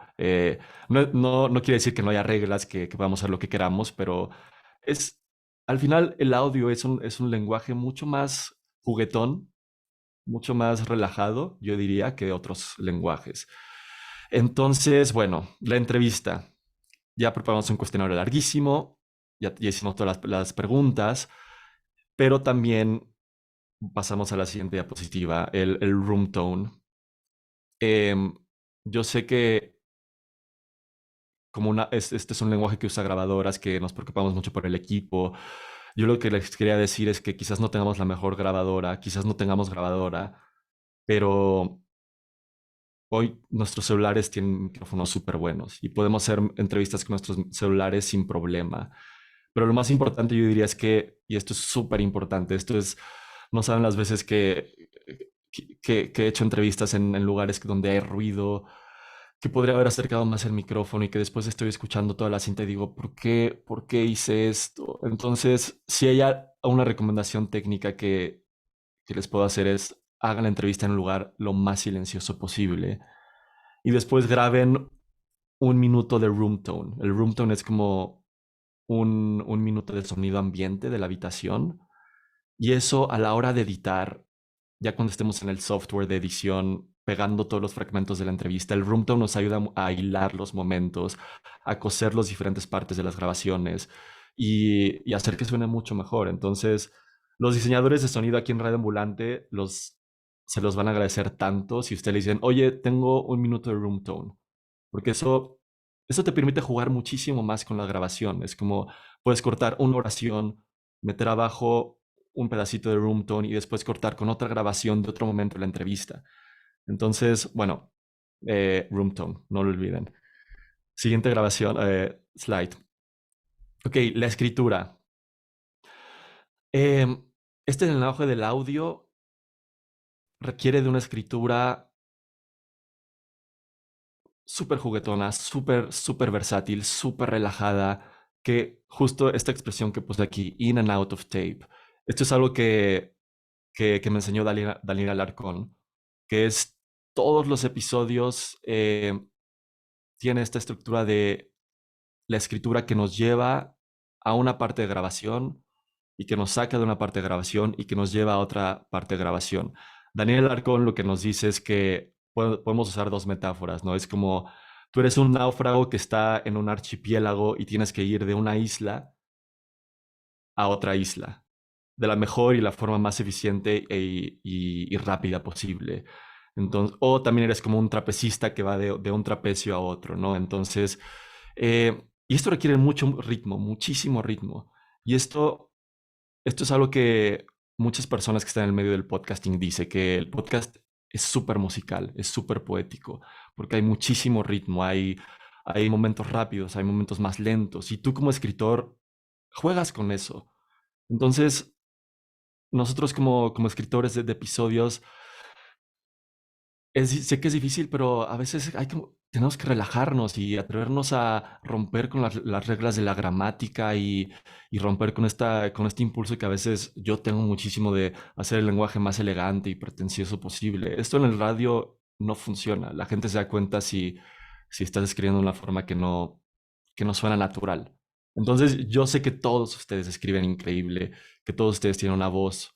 I: No quiere decir que no haya reglas, que podamos hacer lo que queramos, pero es, al final el audio es un lenguaje mucho más juguetón, mucho más relajado, yo diría, que otros lenguajes. Entonces, bueno, la entrevista. Ya preparamos un cuestionario larguísimo, ya hicimos todas las preguntas, pero también pasamos a la siguiente diapositiva, el room tone. Em, yo sé que este es un lenguaje que usa grabadoras, que nos preocupamos mucho por el equipo. Yo lo que les quería decir es que quizás no tengamos la mejor grabadora, quizás no tengamos grabadora, pero hoy nuestros celulares tienen micrófonos súper buenos y podemos hacer entrevistas con nuestros celulares sin problema. Pero lo más importante yo diría es que, y esto es súper importante, no saben las veces que he hecho entrevistas en lugares donde hay ruido, que podría haber acercado más el micrófono y que después estoy escuchando toda la cinta y digo, ¿por qué hice esto? Entonces, si hay una recomendación técnica que les puedo hacer es hagan la entrevista en un lugar lo más silencioso posible y después graben 1 minuto de room tone. El room tone es como un minuto de sonido ambiente de la habitación y eso a la hora de editar, ya cuando estemos en el software de edición, pegando todos los fragmentos de la entrevista, el room tone nos ayuda a hilar los momentos, a coser las diferentes partes de las grabaciones y hacer que suene mucho mejor. Entonces, los diseñadores de sonido aquí en Radio Ambulante se los van a agradecer tanto si ustedes le dicen, oye, tengo 1 minuto de room tone, porque eso te permite jugar muchísimo más con la grabación. Es como puedes cortar una oración, meter abajo un pedacito de room tone y después cortar con otra grabación de otro momento de la entrevista. Entonces, bueno, room tone, no lo olviden. Siguiente grabación, slide. Ok, la escritura. Este lenguaje del audio requiere de una escritura súper juguetona, súper versátil, súper relajada, que justo esta expresión que puse aquí, in and out of tape, esto es algo que me enseñó Daniel Alarcón, que es todos los episodios tiene esta estructura de la escritura que nos lleva a una parte de grabación y que nos saca de una parte de grabación y que nos lleva a otra parte de grabación. Daniel Alarcón lo que nos dice es que podemos usar dos metáforas, ¿no? Es como tú eres un náufrago que está en un archipiélago y tienes que ir de una isla a otra isla, de la mejor y la forma más eficiente y rápida posible. Entonces, o también eres como un trapecista que va de un trapecio a otro, ¿no? Entonces, y esto requiere mucho ritmo, muchísimo ritmo. Y esto es algo que muchas personas que están en el medio del podcasting dicen, que el podcast es súper musical, es súper poético, porque hay muchísimo ritmo, hay momentos rápidos, hay momentos más lentos, y tú como escritor juegas con eso. Entonces, nosotros como escritores de episodios, sé que es difícil, pero a veces tenemos que relajarnos y atrevernos a romper con las reglas de la gramática y romper con este impulso que a veces yo tengo muchísimo de hacer el lenguaje más elegante y pretencioso posible. Esto en el radio no funciona. La gente se da cuenta si estás escribiendo de una forma que no suena natural. Entonces, yo sé que todos ustedes escriben increíble, que todos ustedes tienen una voz.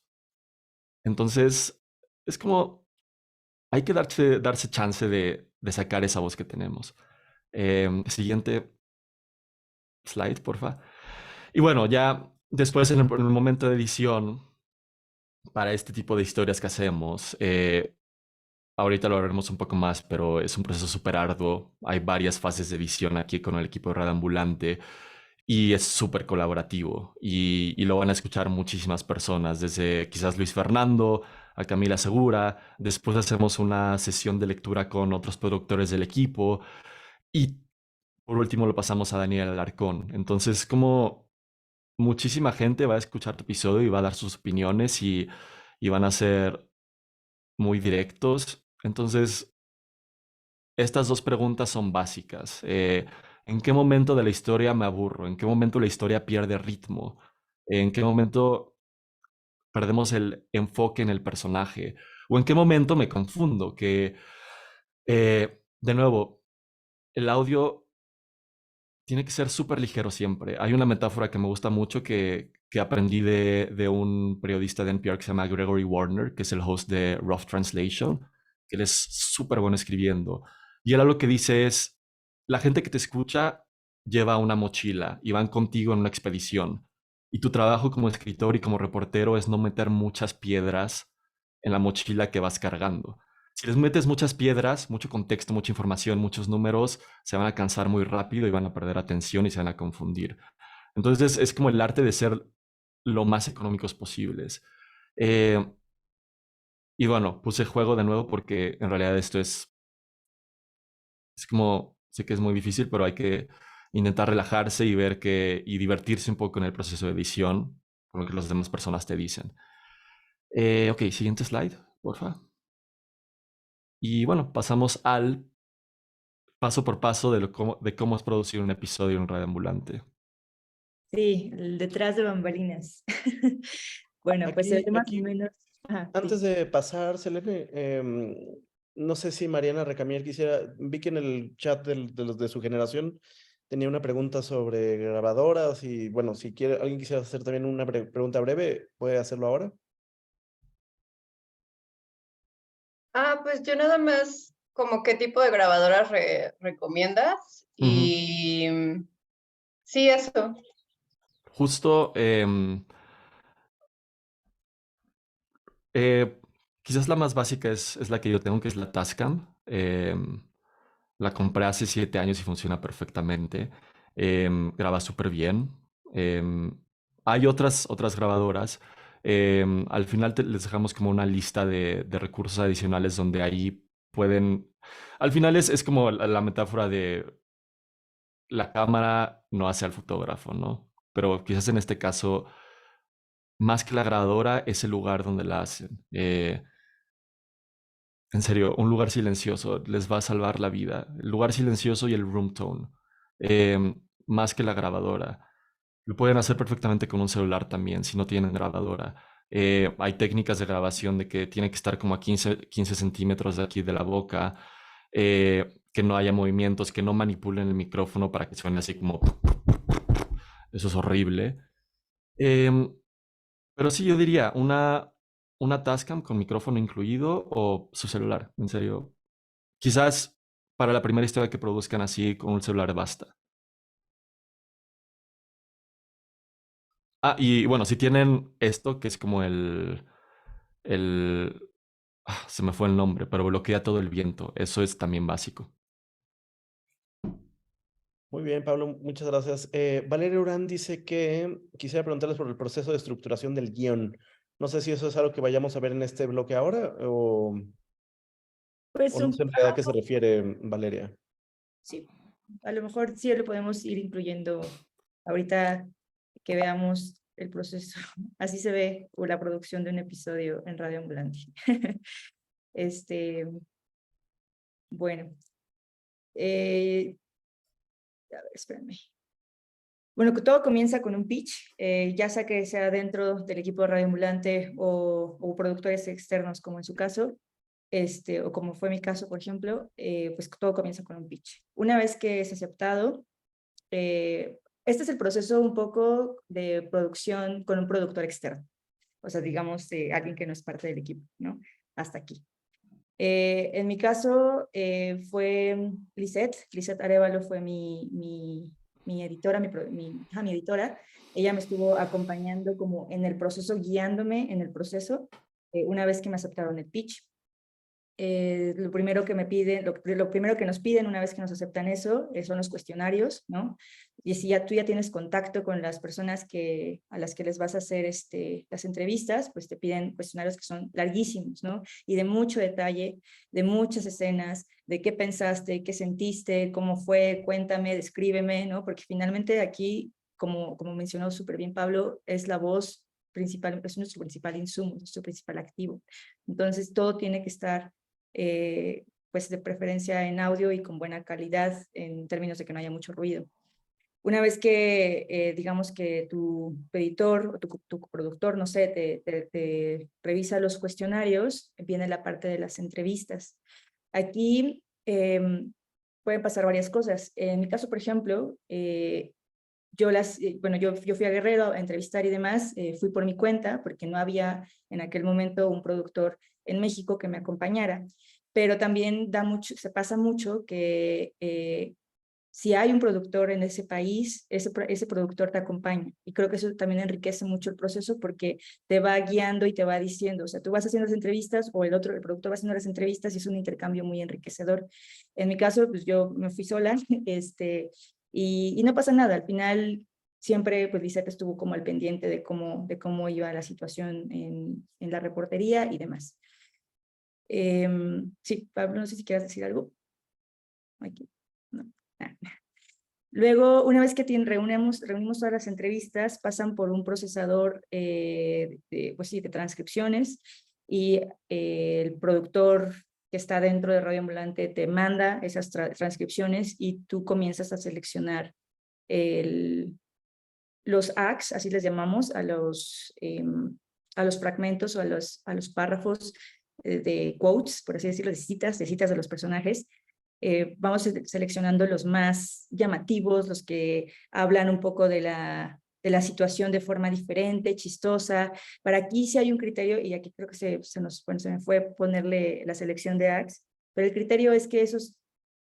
I: Entonces, es como hay que darse chance de sacar esa voz que tenemos. Siguiente slide, porfa. Y bueno, ya después en el momento de edición, para este tipo de historias que hacemos, ahorita lo haremos un poco más, pero es un proceso súper arduo. Hay varias fases de edición aquí con el equipo de Radio Ambulante y es súper colaborativo y lo van a escuchar muchísimas personas, desde quizás Luis Fernando a Camila Segura. Después hacemos una sesión de lectura con otros productores del equipo y por último lo pasamos a Daniel Alarcón. Entonces, como muchísima gente va a escuchar tu episodio y va a dar sus opiniones y van a ser muy directos. Entonces, estas dos preguntas son básicas. ¿En qué momento de la historia me aburro? ¿En qué momento la historia pierde ritmo? ¿En qué momento perdemos el enfoque en el personaje? ¿O en qué momento me confundo? De nuevo, el audio tiene que ser súper ligero siempre. Hay una metáfora que me gusta mucho que aprendí de un periodista de NPR que se llama Gregory Warner, que es el host de Rough Translation, que él es súper bueno escribiendo. Y él lo que dice es, la gente que te escucha lleva una mochila y van contigo en una expedición. Y tu trabajo como escritor y como reportero es no meter muchas piedras en la mochila que vas cargando. Si les metes muchas piedras, mucho contexto, mucha información, muchos números, se van a cansar muy rápido y van a perder atención y se van a confundir. Entonces es como el arte de ser lo más económicos posibles. Eh, y bueno, puse juego de nuevo porque en realidad esto es como, sé que es muy difícil, pero hay que intentar relajarse y ver y divertirse un poco en el proceso de edición, con lo que las demás personas te dicen. Ok, siguiente slide, porfa. Y bueno, pasamos al paso por paso de cómo es producir un episodio en Radio Ambulante.
H: Sí, el detrás de bambalinas. Bueno, pues más o menos. Ajá,
A: Antes de pasar, Selene, no sé si Mariana Recamier vi que en el chat de los de su generación tenía una pregunta sobre grabadoras y bueno, si alguien quisiera hacer también una pregunta breve, puede hacerlo ahora.
C: Pues yo nada más, como qué tipo de grabadoras recomiendas y sí, eso.
I: Justo, quizás la más básica es la que yo tengo, que es la Tascam. La compré hace 7 años y funciona perfectamente. Graba súper bien. Em, Hay otras grabadoras. Al final les dejamos como una lista de recursos adicionales donde ahí pueden... Al final es como la metáfora de la cámara no hace al fotógrafo, ¿no? Pero quizás en este caso, más que la grabadora, es el lugar donde la hacen. En serio, un lugar silencioso les va a salvar la vida. El lugar silencioso y el room tone, más que la grabadora. Lo pueden hacer perfectamente con un celular también, si no tienen grabadora. Hay técnicas de grabación de que tiene que estar como a 15 centímetros de aquí de la boca, que no haya movimientos, que no manipulen el micrófono para que suene así como... Eso es horrible. Em, pero sí, yo diría una Tascam con micrófono incluido o su celular, en serio. Quizás para la primera historia que produzcan así con un celular basta. Y bueno, si tienen esto, que es como el Se me fue el nombre, pero bloquea todo el viento. Eso es también básico.
A: Muy bien, Pablo, muchas gracias. Valeria Urán dice que quisiera preguntarles por el proceso de estructuración del guión. No sé si eso es algo que vayamos a ver en este bloque ahora
H: Pues
A: o no sé en realidad a qué se refiere Valeria.
H: sí, a lo mejor sí lo podemos ir incluyendo ahorita que veamos el proceso. Así se ve la producción de un episodio en Radio Ambulante. Bueno, a ver, espérame. Bueno, que todo comienza con un pitch, ya sea que sea dentro del equipo de Radio Ambulante o productores externos, como en su caso, o como fue mi caso, por ejemplo, pues todo comienza con un pitch. Una vez que es aceptado, este es el proceso un poco de producción con un productor externo, o sea, digamos, alguien que no es parte del equipo, ¿no? Hasta aquí. En mi caso fue Lisette Arevalo fue mi editora, mi editora. Ella me estuvo acompañando como en el proceso, guiándome en el proceso, una vez que me aceptaron el pitch. Lo primero que me piden, lo primero que nos piden una vez que nos aceptan eso, son los cuestionarios, ¿no? Y si tú ya tienes contacto con las personas a las que les vas a hacer las entrevistas, pues te piden cuestionarios que son larguísimos, ¿no? Y de mucho detalle, de muchas escenas, de qué pensaste, qué sentiste, cómo fue, cuéntame, descríbeme, ¿no? Porque finalmente aquí, como mencionó súper bien Pablo, es la voz principal, es nuestro principal insumo, nuestro principal activo. Entonces todo tiene que estar pues de preferencia en audio y con buena calidad en términos de que no haya mucho ruido. Una vez que digamos que tu editor o tu productor, no sé, te revisa los cuestionarios, viene la parte de las entrevistas. Aquí pueden pasar varias cosas. En mi caso, por ejemplo, yo fui a Guerrero a entrevistar y demás, fui por mi cuenta porque no había en aquel momento un productor en México que me acompañara, pero también se pasa mucho que si hay un productor en ese país, ese productor te acompaña. Y creo que eso también enriquece mucho el proceso porque te va guiando y te va diciendo, o sea, tú vas haciendo las entrevistas o el productor va haciendo las entrevistas y es un intercambio muy enriquecedor. En mi caso, pues yo me fui sola, y no pasa nada. Al final, siempre, pues Lisette estuvo como al pendiente de cómo iba la situación en la reportería y demás. Sí, Pablo, no sé si quieras decir algo. Aquí. No. Luego, una vez que reunimos todas las entrevistas, pasan por un procesador pues sí, de transcripciones y el productor que está dentro de Radio Ambulante te manda esas transcripciones y tú comienzas a seleccionar los acts, así les llamamos, a los fragmentos o a los párrafos de quotes, por así decirlo, de citas de los personajes. Vamos seleccionando los más llamativos, los que hablan un poco de la situación de forma diferente, chistosa. Para aquí sí hay un criterio, y aquí creo que se me fue ponerle la selección de acts, pero el criterio es que esos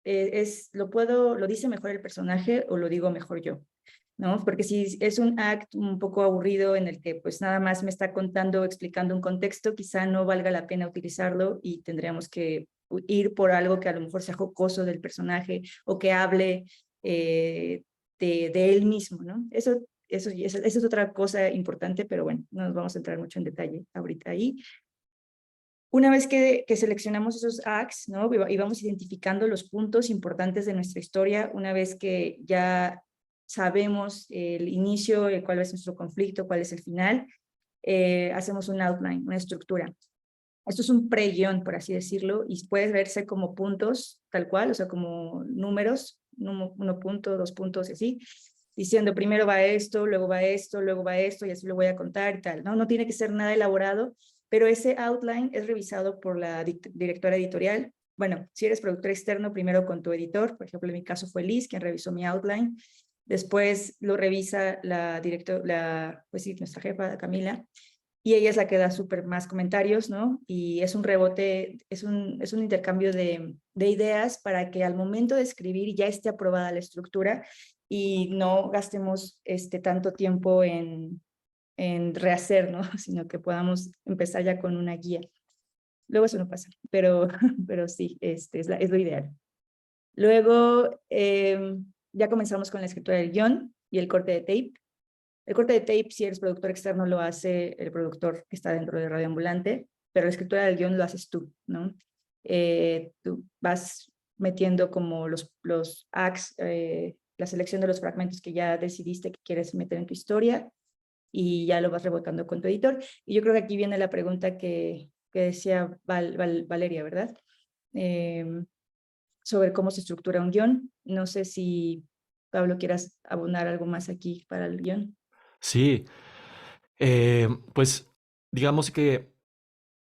H: lo dice mejor el personaje o lo digo mejor yo, ¿no? Porque si es un act un poco aburrido en el que pues nada más me está contando, explicando un contexto, quizá no valga la pena utilizarlo y tendríamos que ir por algo que a lo mejor sea jocoso del personaje o que hable de él mismo, ¿no? Eso es otra cosa importante, pero bueno, no nos vamos a entrar mucho en detalle ahorita ahí. Una vez que seleccionamos esos acts, ¿no? Y vamos identificando los puntos importantes de nuestra historia, una vez que ya sabemos el inicio, cuál es nuestro conflicto, cuál es el final, hacemos un outline, una estructura. Esto es un pre-guión, por así decirlo, y puede verse como puntos, tal cual, o sea, como números, 1 punto, 2 puntos y así, diciendo primero va esto, luego va esto, luego va esto, y así lo voy a contar y tal, ¿no? No tiene que ser nada elaborado, pero ese outline es revisado por la directora editorial. Bueno, si eres productor externo, primero con tu editor, por ejemplo, en mi caso fue Liz, quien revisó mi outline, después lo revisa pues sí, nuestra jefa, Camila, y ella es la que da súper más comentarios, ¿no? Y es un rebote, es un intercambio de ideas para que al momento de escribir ya esté aprobada la estructura y no gastemos tanto tiempo en rehacer, ¿no? Sino que podamos empezar ya con una guía. Luego eso no pasa, pero, pero sí, es lo ideal. Luego ya comenzamos con la escritura del guión y el corte de tape. El corte de tape, si eres productor externo, lo hace el productor que está dentro de Radio Ambulante, pero la escritura del guión lo haces tú, ¿no? Tú vas metiendo como los acts, la selección de los fragmentos que ya decidiste que quieres meter en tu historia y ya lo vas rebotando con tu editor. Y yo creo que aquí viene la pregunta que decía Valeria, ¿verdad? Sobre cómo se estructura un guión. No sé si, Pablo, quieras abonar algo más aquí para el guión.
I: Sí, pues digamos que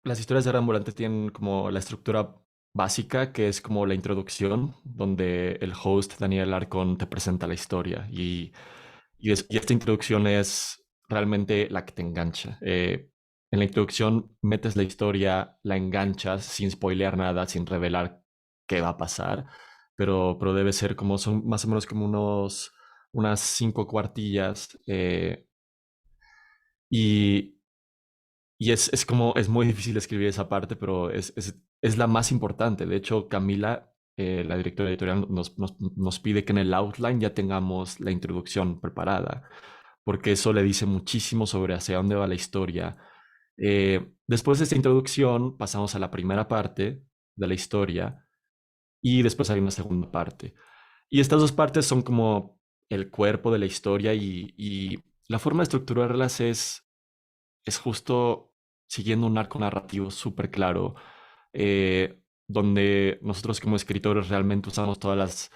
I: las historias de Radio Ambulante tienen como la estructura básica, que es como la introducción, donde el host Daniel Arcón te presenta la historia y esta introducción es realmente la que te engancha. En la introducción metes la historia, la enganchas sin spoilear nada, sin revelar qué va a pasar, pero debe ser como, son más o menos como unas 5 cuartillas y, y es como, es muy difícil escribir esa parte, pero es la más importante. De hecho, Camila, la directora editorial, nos pide que en el outline ya tengamos la introducción preparada, porque eso le dice muchísimo sobre hacia dónde va la historia. Después de esta introducción, pasamos a la primera parte de la historia y después hay una segunda parte. Y estas dos partes son como el cuerpo de la historia y la forma de estructurarlas es justo siguiendo un arco narrativo súper claro, donde nosotros como escritores realmente usamos todas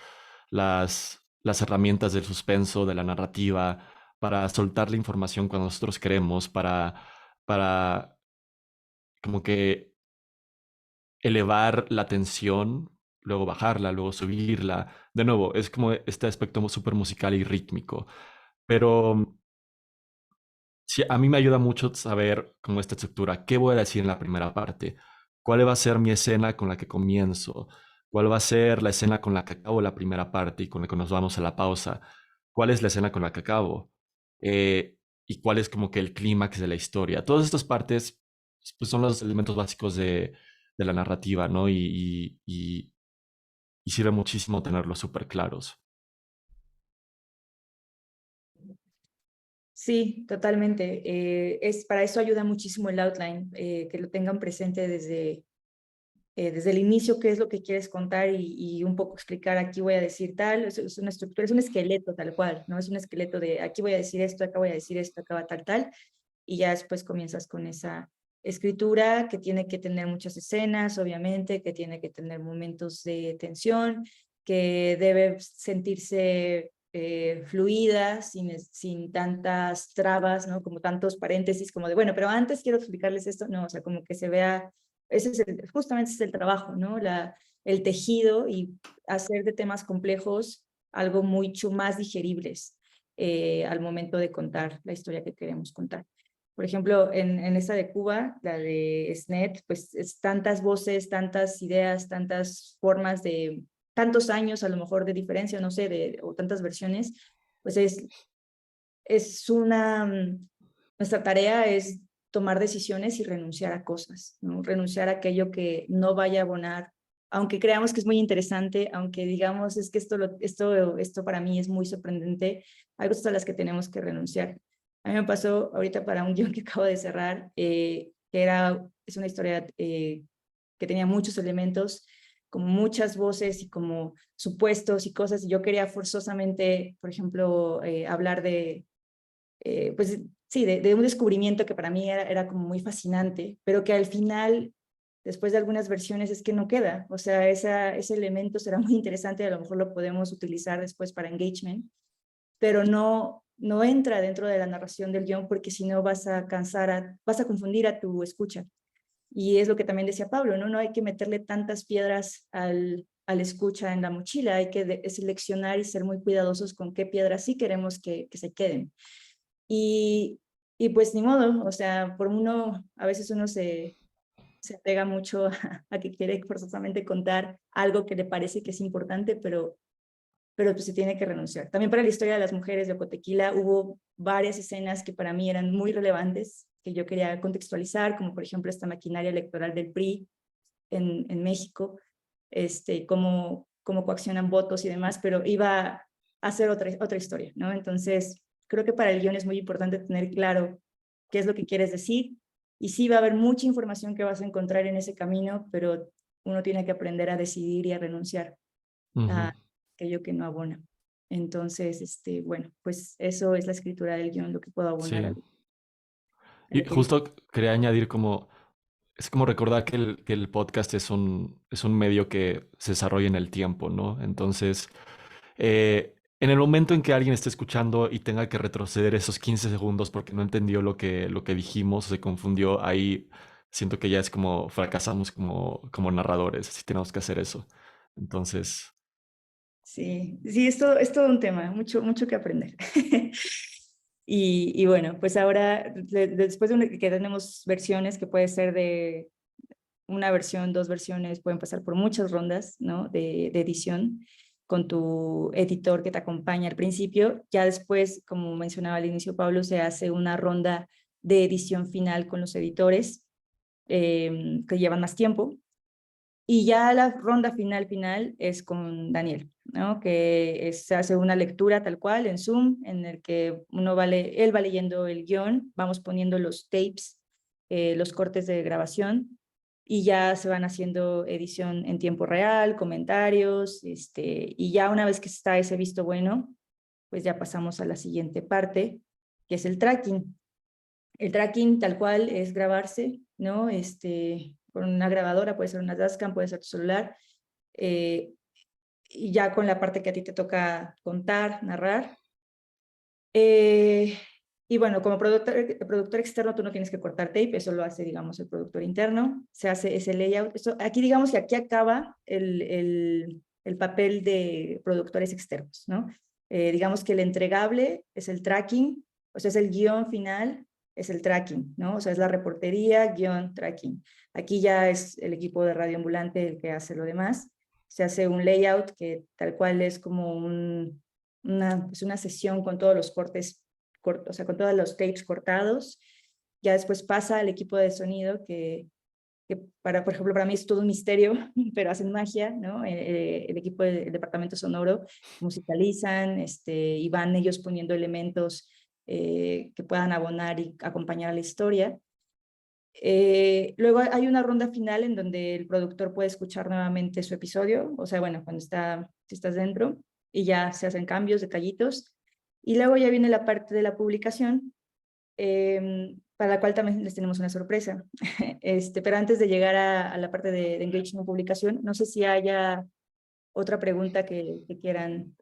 I: las herramientas del suspenso, de la narrativa, para soltar la información cuando nosotros queremos, para como que elevar la tensión, luego bajarla, luego subirla. De nuevo, es como este aspecto súper musical y rítmico. Pero sí, a mí me ayuda mucho saber cómo esta estructura, qué voy a decir en la primera parte, cuál va a ser mi escena con la que comienzo, cuál va a ser la escena con la que acabo la primera parte y con la que nos vamos a la pausa, cuál es la escena con la que acabo y cuál es como que el clímax de la historia. Todas estas partes pues, son los elementos básicos de la narrativa, ¿no? Y sirve muchísimo tenerlos súper claros.
H: Sí, totalmente. Para eso ayuda muchísimo el outline, que lo tengan presente desde el inicio, qué es lo que quieres contar y un poco explicar, aquí voy a decir tal, es una estructura, es un esqueleto tal cual, ¿no? Es un esqueleto de aquí voy a decir esto, acá voy a decir esto, acá va tal, y ya después comienzas con esa escritura que tiene que tener muchas escenas, obviamente, que tiene que tener momentos de tensión, que debe sentirse fluida, sin tantas trabas, ¿no? Como tantos paréntesis, como de, bueno, pero antes quiero explicarles esto, no, o sea, como que se vea, justamente ese es el trabajo, ¿no? El tejido y hacer de temas complejos algo mucho más digeribles al momento de contar la historia que queremos contar. Por ejemplo, en esta de Cuba, la de SNET, pues es tantas voces, tantas ideas, tantas formas de tantos años a lo mejor de diferencia, no sé, o tantas versiones, pues nuestra tarea es tomar decisiones y renunciar a cosas, ¿no? Renunciar a aquello que no vaya a abonar, aunque creamos que es muy interesante, aunque digamos es que esto para mí es muy sorprendente, hay cosas a las que tenemos que renunciar. A mí me pasó ahorita para un guión que acabo de cerrar, que es una historia que tenía muchos elementos, como muchas voces y como supuestos y cosas, y yo quería forzosamente, por ejemplo, hablar pues sí, de un descubrimiento que para mí era como muy fascinante, pero que al final, después de algunas versiones, es que no queda. O sea, ese elemento será muy interesante, a lo mejor lo podemos utilizar después para engagement, pero no entra dentro de la narración del guión porque si no vas a confundir a tu escucha. Y es lo que también decía Pablo, ¿no? No hay que meterle tantas piedras al escucha en la mochila, hay que seleccionar y ser muy cuidadosos con qué piedras sí queremos que se queden. Y pues ni modo, o sea, a veces uno se apega mucho a que quiere forzosamente contar algo que le parece que es importante, pero pues se tiene que renunciar. También para la historia de las mujeres de Ocotequila hubo varias escenas que para mí eran muy relevantes, que yo quería contextualizar, como por ejemplo esta maquinaria electoral del PRI, en México, cómo coaccionan votos y demás, pero iba a hacer otra historia, ¿no? Entonces, creo que para el guión es muy importante tener claro qué es lo que quieres decir, y sí va a haber mucha información que vas a encontrar en ese camino, pero uno tiene que aprender a decidir y a renunciar a aquello que no abona. Entonces, bueno, pues eso es la escritura del guión, lo que puedo abonar.
I: Sí.
H: A
I: Y
H: lo que
I: justo quería añadir como, es como recordar que el podcast es un medio que se desarrolla en el tiempo, ¿no? Entonces, en el momento en que alguien esté escuchando y tenga que retroceder esos 15 segundos porque no entendió lo que dijimos, se confundió, ahí siento que ya es como fracasamos como narradores, así tenemos que hacer eso. Entonces,
H: Sí, sí, es todo un tema, mucho que aprender. Y bueno, pues ahora, después de que tenemos versiones, que puede ser de una versión, dos versiones, pueden pasar por muchas rondas, ¿no? De edición con tu editor que te acompaña al principio. Ya después, como mencionaba al inicio Pablo, se hace una ronda de edición final con los editores que llevan más tiempo. Y ya la ronda final es con Daniel, ¿no? Que se hace una lectura tal cual en Zoom, en el que él va leyendo el guión, vamos poniendo los tapes, los cortes de grabación, y ya se van haciendo edición en tiempo real, comentarios, y ya una vez que está ese visto bueno, pues ya pasamos a la siguiente parte, que es el tracking. El tracking tal cual es grabarse, ¿no? Con una grabadora, puede ser una Tascam, puede ser tu celular, y ya con la parte que a ti te toca contar, narrar. Y bueno, como productor externo tú no tienes que cortar tape, eso lo hace, digamos, el productor interno, se hace ese layout. Aquí digamos que aquí acaba el papel de productores externos, ¿no? Digamos que el entregable es el tracking, o sea, es el guión final, es el tracking, ¿no? O sea, es la reportería, guión, tracking. Aquí ya es el equipo de Radio Ambulante el que hace lo demás. Se hace un layout que tal cual es como una sesión con todos los cortes, o sea, con todos los tapes cortados. Ya después pasa al equipo de sonido que por ejemplo, para mí es todo un misterio, pero hacen magia, ¿no? El equipo del departamento sonoro musicalizan, y van ellos poniendo elementos que puedan abonar y acompañar a la historia. Luego hay una ronda final en donde el productor puede escuchar nuevamente su episodio, o sea, bueno, si estás dentro, y ya se hacen cambios, detallitos. Y luego ya viene la parte de la publicación, para la cual también les tenemos una sorpresa. Pero antes de llegar a la parte de engagement publicación, no sé si haya otra pregunta que quieran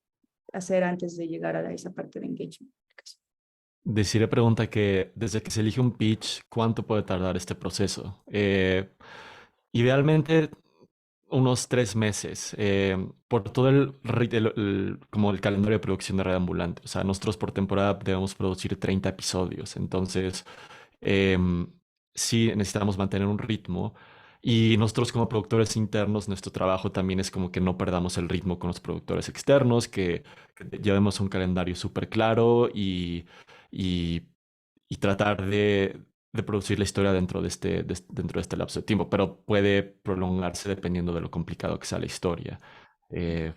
H: hacer antes de llegar a esa parte de engagement.
I: Desiree pregunta que desde que se elige un pitch, ¿cuánto puede tardar este proceso? Idealmente unos 3 meses, por todo como el calendario de producción de Radio Ambulante. O sea, nosotros por temporada debemos producir 30 episodios, entonces em, sí necesitamos mantener un ritmo. Y nosotros como productores internos, nuestro trabajo también es como que no perdamos el ritmo con los productores externos, que llevemos un calendario súper claro y, y tratar de producir la historia dentro de este lapso de tiempo, pero puede prolongarse dependiendo de lo complicado que sea la historia. Eh,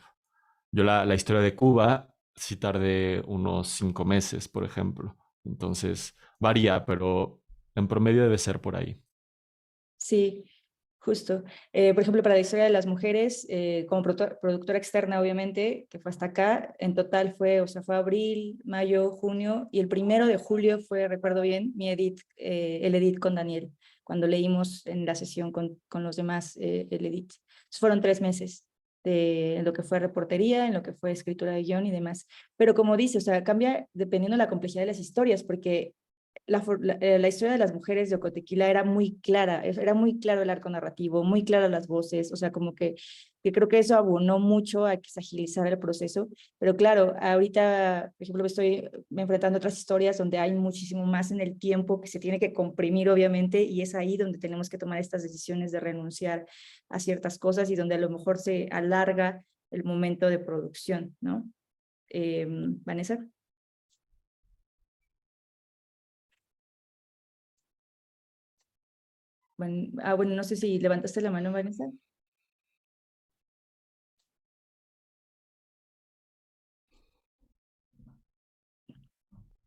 I: yo la historia de Cuba sí tardé unos 5 meses, por ejemplo. Entonces varía, pero en promedio debe ser por ahí.
H: Sí, justo. Por ejemplo, para la historia de las mujeres, como productora externa, obviamente, que fue hasta acá, en total fue, o sea, fue abril, mayo, junio, y el 1 de julio fue, recuerdo bien, el edit con Daniel, cuando leímos en la sesión con los demás el edit. Entonces, fueron 3 meses en lo que fue reportería, en lo que fue escritura de guión y demás. Pero como dice, o sea, cambia dependiendo de la complejidad de las historias, porque la historia de las mujeres de Ocotequila era muy clara, era muy claro el arco narrativo, muy claras las voces, o sea, como que creo que eso abonó mucho a que se agilizara el proceso, pero claro, ahorita, por ejemplo, me enfrentando a otras historias donde hay muchísimo más en el tiempo que se tiene que comprimir, obviamente, y es ahí donde tenemos que tomar estas decisiones de renunciar a ciertas cosas y donde a lo mejor se alarga el momento de producción, ¿no? Vanessa. bueno, no sé si levantaste la mano, Vanessa.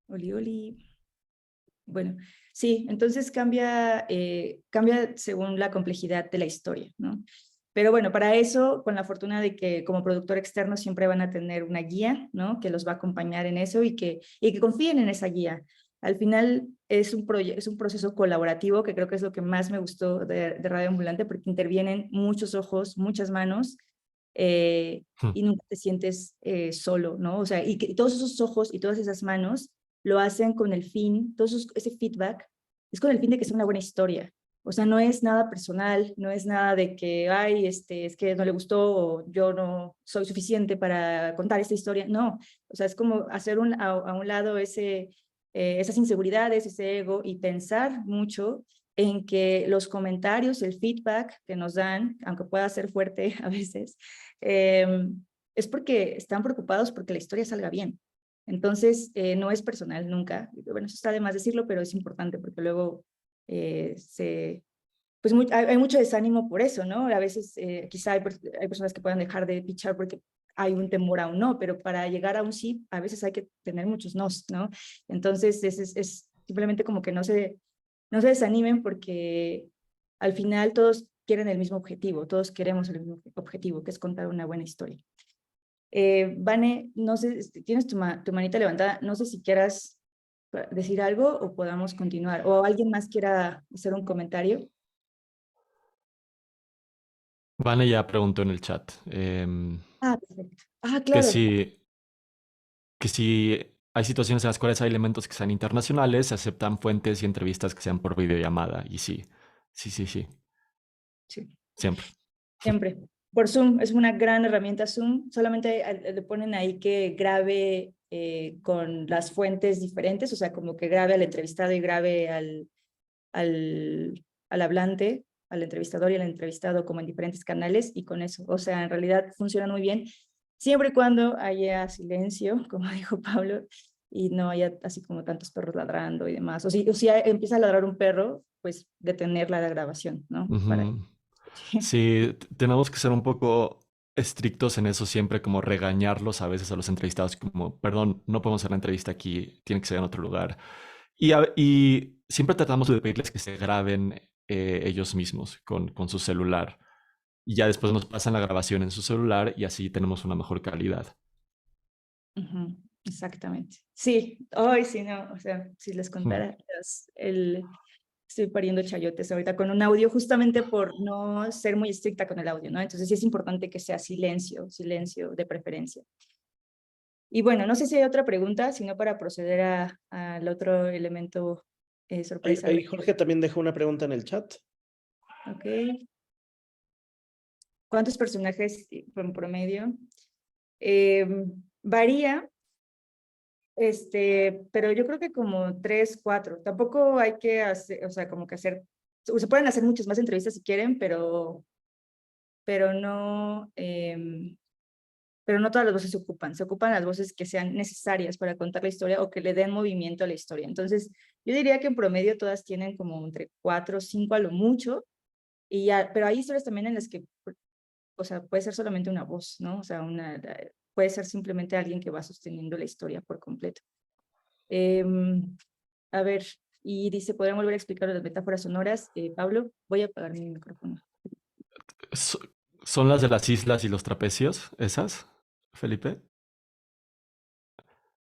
H: Oli, oli. Bueno, sí, entonces cambia según la complejidad de la historia, ¿no? Pero bueno, para eso, con la fortuna de que como productor externo siempre van a tener una guía, ¿no? Que los va a acompañar en eso y que confíen en esa guía. Al final es un proceso colaborativo que creo que es lo que más me gustó de Radio Ambulante, porque intervienen muchos ojos, muchas manos, y nunca te sientes solo, ¿no? O sea, y que todos esos ojos y todas esas manos lo hacen con el fin, ese feedback es con el fin de que sea una buena historia. O sea, no es nada personal, no es nada de que, ay, es que no le gustó o yo no soy suficiente para contar esta historia. No, o sea, es como hacer a un lado esas inseguridades, ese ego y pensar mucho en que los comentarios, el feedback que nos dan, aunque pueda ser fuerte a veces, es porque están preocupados porque la historia salga bien. Entonces, no es personal nunca. Bueno, eso está de más decirlo, pero es importante porque luego pues hay mucho desánimo por eso, ¿no? A veces quizá hay personas que puedan dejar de pichar porque hay un temor a un no, pero para llegar a un sí, a veces hay que tener muchos nos, ¿no? Entonces, es simplemente como que no se desanimen porque al final todos quieren el mismo objetivo, todos queremos el mismo objetivo, que es contar una buena historia. Vane, no sé, tienes tu manita levantada, no sé si quieras decir algo o podamos continuar, o alguien más quiera hacer un comentario.
I: Vane ya preguntó en el chat
H: Perfecto.
I: que
H: Claro.
I: si hay situaciones en las cuales hay elementos que sean internacionales, se aceptan fuentes y entrevistas que sean por videollamada. Y sí,
H: Sí.
I: siempre.
H: Siempre. Por Zoom, es una gran herramienta Zoom. Solamente le ponen ahí que grabe con las fuentes diferentes, o sea, como que grabe al entrevistado y grabe al hablante, al entrevistador y al entrevistado como en diferentes canales y con eso. O sea, en realidad funciona muy bien, siempre y cuando haya silencio, como dijo Pablo, y no haya así como tantos perros ladrando y demás. O si empieza a ladrar un perro, pues detener la grabación, ¿no?
I: Sí, tenemos que ser un poco estrictos en eso siempre, como regañarlos a veces a los entrevistados, como, perdón, no podemos hacer la entrevista aquí, tiene que ser en otro lugar. Y siempre tratamos de pedirles que se graben ellos mismos con su celular. Y ya después nos pasan la grabación en su celular y así tenemos una mejor calidad.
H: Exactamente. Sí, hoy sí, no, o sea, si les contara, estoy pariendo chayotes ahorita con un audio justamente por no ser muy estricta con el audio, ¿no? Entonces sí es importante que sea silencio de preferencia. Y bueno, no sé si hay otra pregunta, sino para proceder al otro elemento sorpresa.
A: Ahí Jorge también dejó una pregunta en el chat.
H: Ok. ¿Cuántos personajes en promedio? Varía, pero yo creo que como 3, 4. Tampoco hay que hacer, o sea, como que hacer, se pueden hacer muchas más entrevistas si quieren, pero no, pero no todas las voces se ocupan las voces que sean necesarias para contar la historia o que le den movimiento a la historia. Entonces, yo diría que en promedio todas tienen como entre 4 o 5 a lo mucho, y ya, pero hay historias también en las que, o sea, puede ser solamente una voz, ¿no? O sea, puede ser simplemente alguien que va sosteniendo la historia por completo. A ver, y dice, ¿podrían volver a explicar las metáforas sonoras? Pablo, voy a apagar mi micrófono.
I: ¿Son las de las islas y los trapecios, esas, Felipe?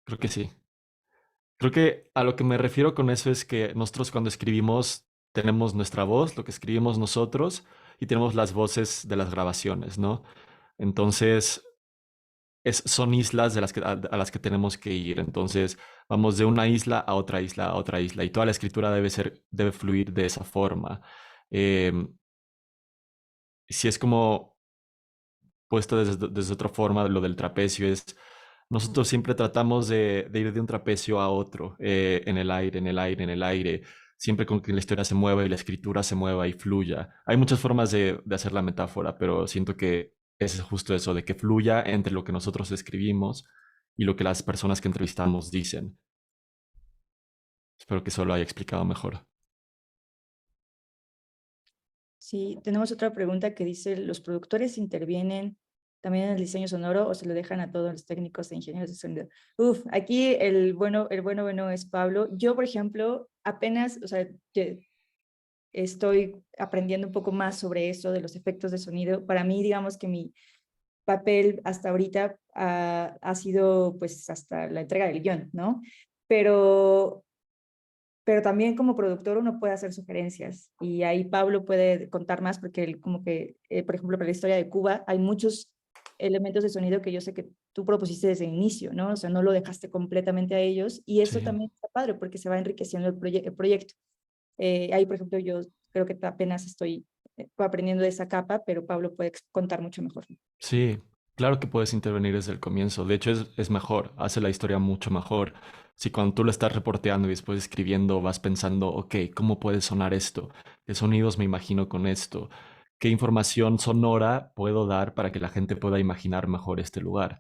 I: Creo que sí. Creo que a lo que me refiero con eso es que nosotros cuando escribimos tenemos nuestra voz, lo que escribimos nosotros, y tenemos las voces de las grabaciones, ¿no? Entonces, son islas a las que tenemos que ir. Entonces, vamos de una isla a otra isla a otra isla, y toda la escritura debe fluir de esa forma. Si es como puesto desde otra forma, lo del trapecio es, nosotros siempre tratamos de ir de un trapecio a otro, en el aire, en el aire, en el aire, siempre con que la historia se mueva y la escritura se mueva y fluya. Hay muchas formas de hacer la metáfora, pero siento que es justo eso, de que fluya entre lo que nosotros escribimos y lo que las personas que entrevistamos dicen. Espero que eso lo haya explicado mejor.
H: Sí, tenemos otra pregunta que dice, ¿los productores intervienen también en el diseño sonoro o se lo dejan a todos los técnicos e ingenieros de sonido? Uf, aquí bueno es Pablo. Yo, por ejemplo, apenas, o sea, estoy aprendiendo un poco más sobre eso de los efectos de sonido. Para mí, digamos que mi papel hasta ahorita ha sido pues hasta la entrega del guión, ¿no? Pero también como productor uno puede hacer sugerencias y ahí Pablo puede contar más porque él como que, por ejemplo, para la historia de Cuba hay muchos elementos de sonido que yo sé que tú propusiste desde el inicio, ¿no? O sea, no lo dejaste completamente a ellos y eso
I: Sí.
H: también está padre porque se va enriqueciendo el proyecto. Ahí, por ejemplo, yo creo que apenas estoy aprendiendo de esa capa, pero Pablo puede contar mucho mejor.
I: Sí, claro que puedes intervenir desde el comienzo. De hecho, es mejor, hace la historia mucho mejor. Si cuando tú lo estás reporteando y después escribiendo vas pensando, ok, ¿cómo puede sonar esto? ¿Qué sonidos me imagino con esto? ¿Qué información sonora puedo dar para que la gente pueda imaginar mejor este lugar?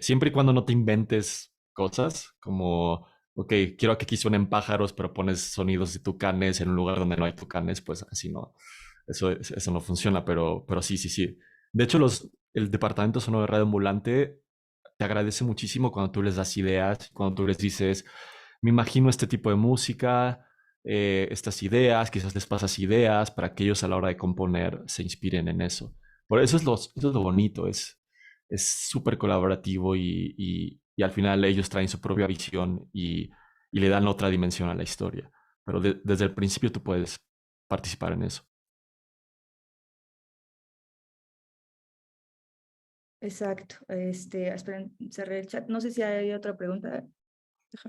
I: Siempre y cuando no te inventes cosas como, ok, quiero que aquí suenen pájaros, pero pones sonidos de tucanes en un lugar donde no hay tucanes, pues así no. Eso no funciona, pero sí, sí, sí. De hecho, el departamento sonoro de Radio Ambulante te agradece muchísimo cuando tú les das ideas, cuando tú les dices, me imagino este tipo de música, estas ideas, quizás les pasas ideas para que ellos a la hora de componer se inspiren en eso. Por eso eso es lo bonito, es súper colaborativo y al final ellos traen su propia visión y le dan otra dimensión a la historia. Pero desde el principio tú puedes participar en eso.
H: Exacto. Esperen, cerré el chat. No sé si hay otra pregunta.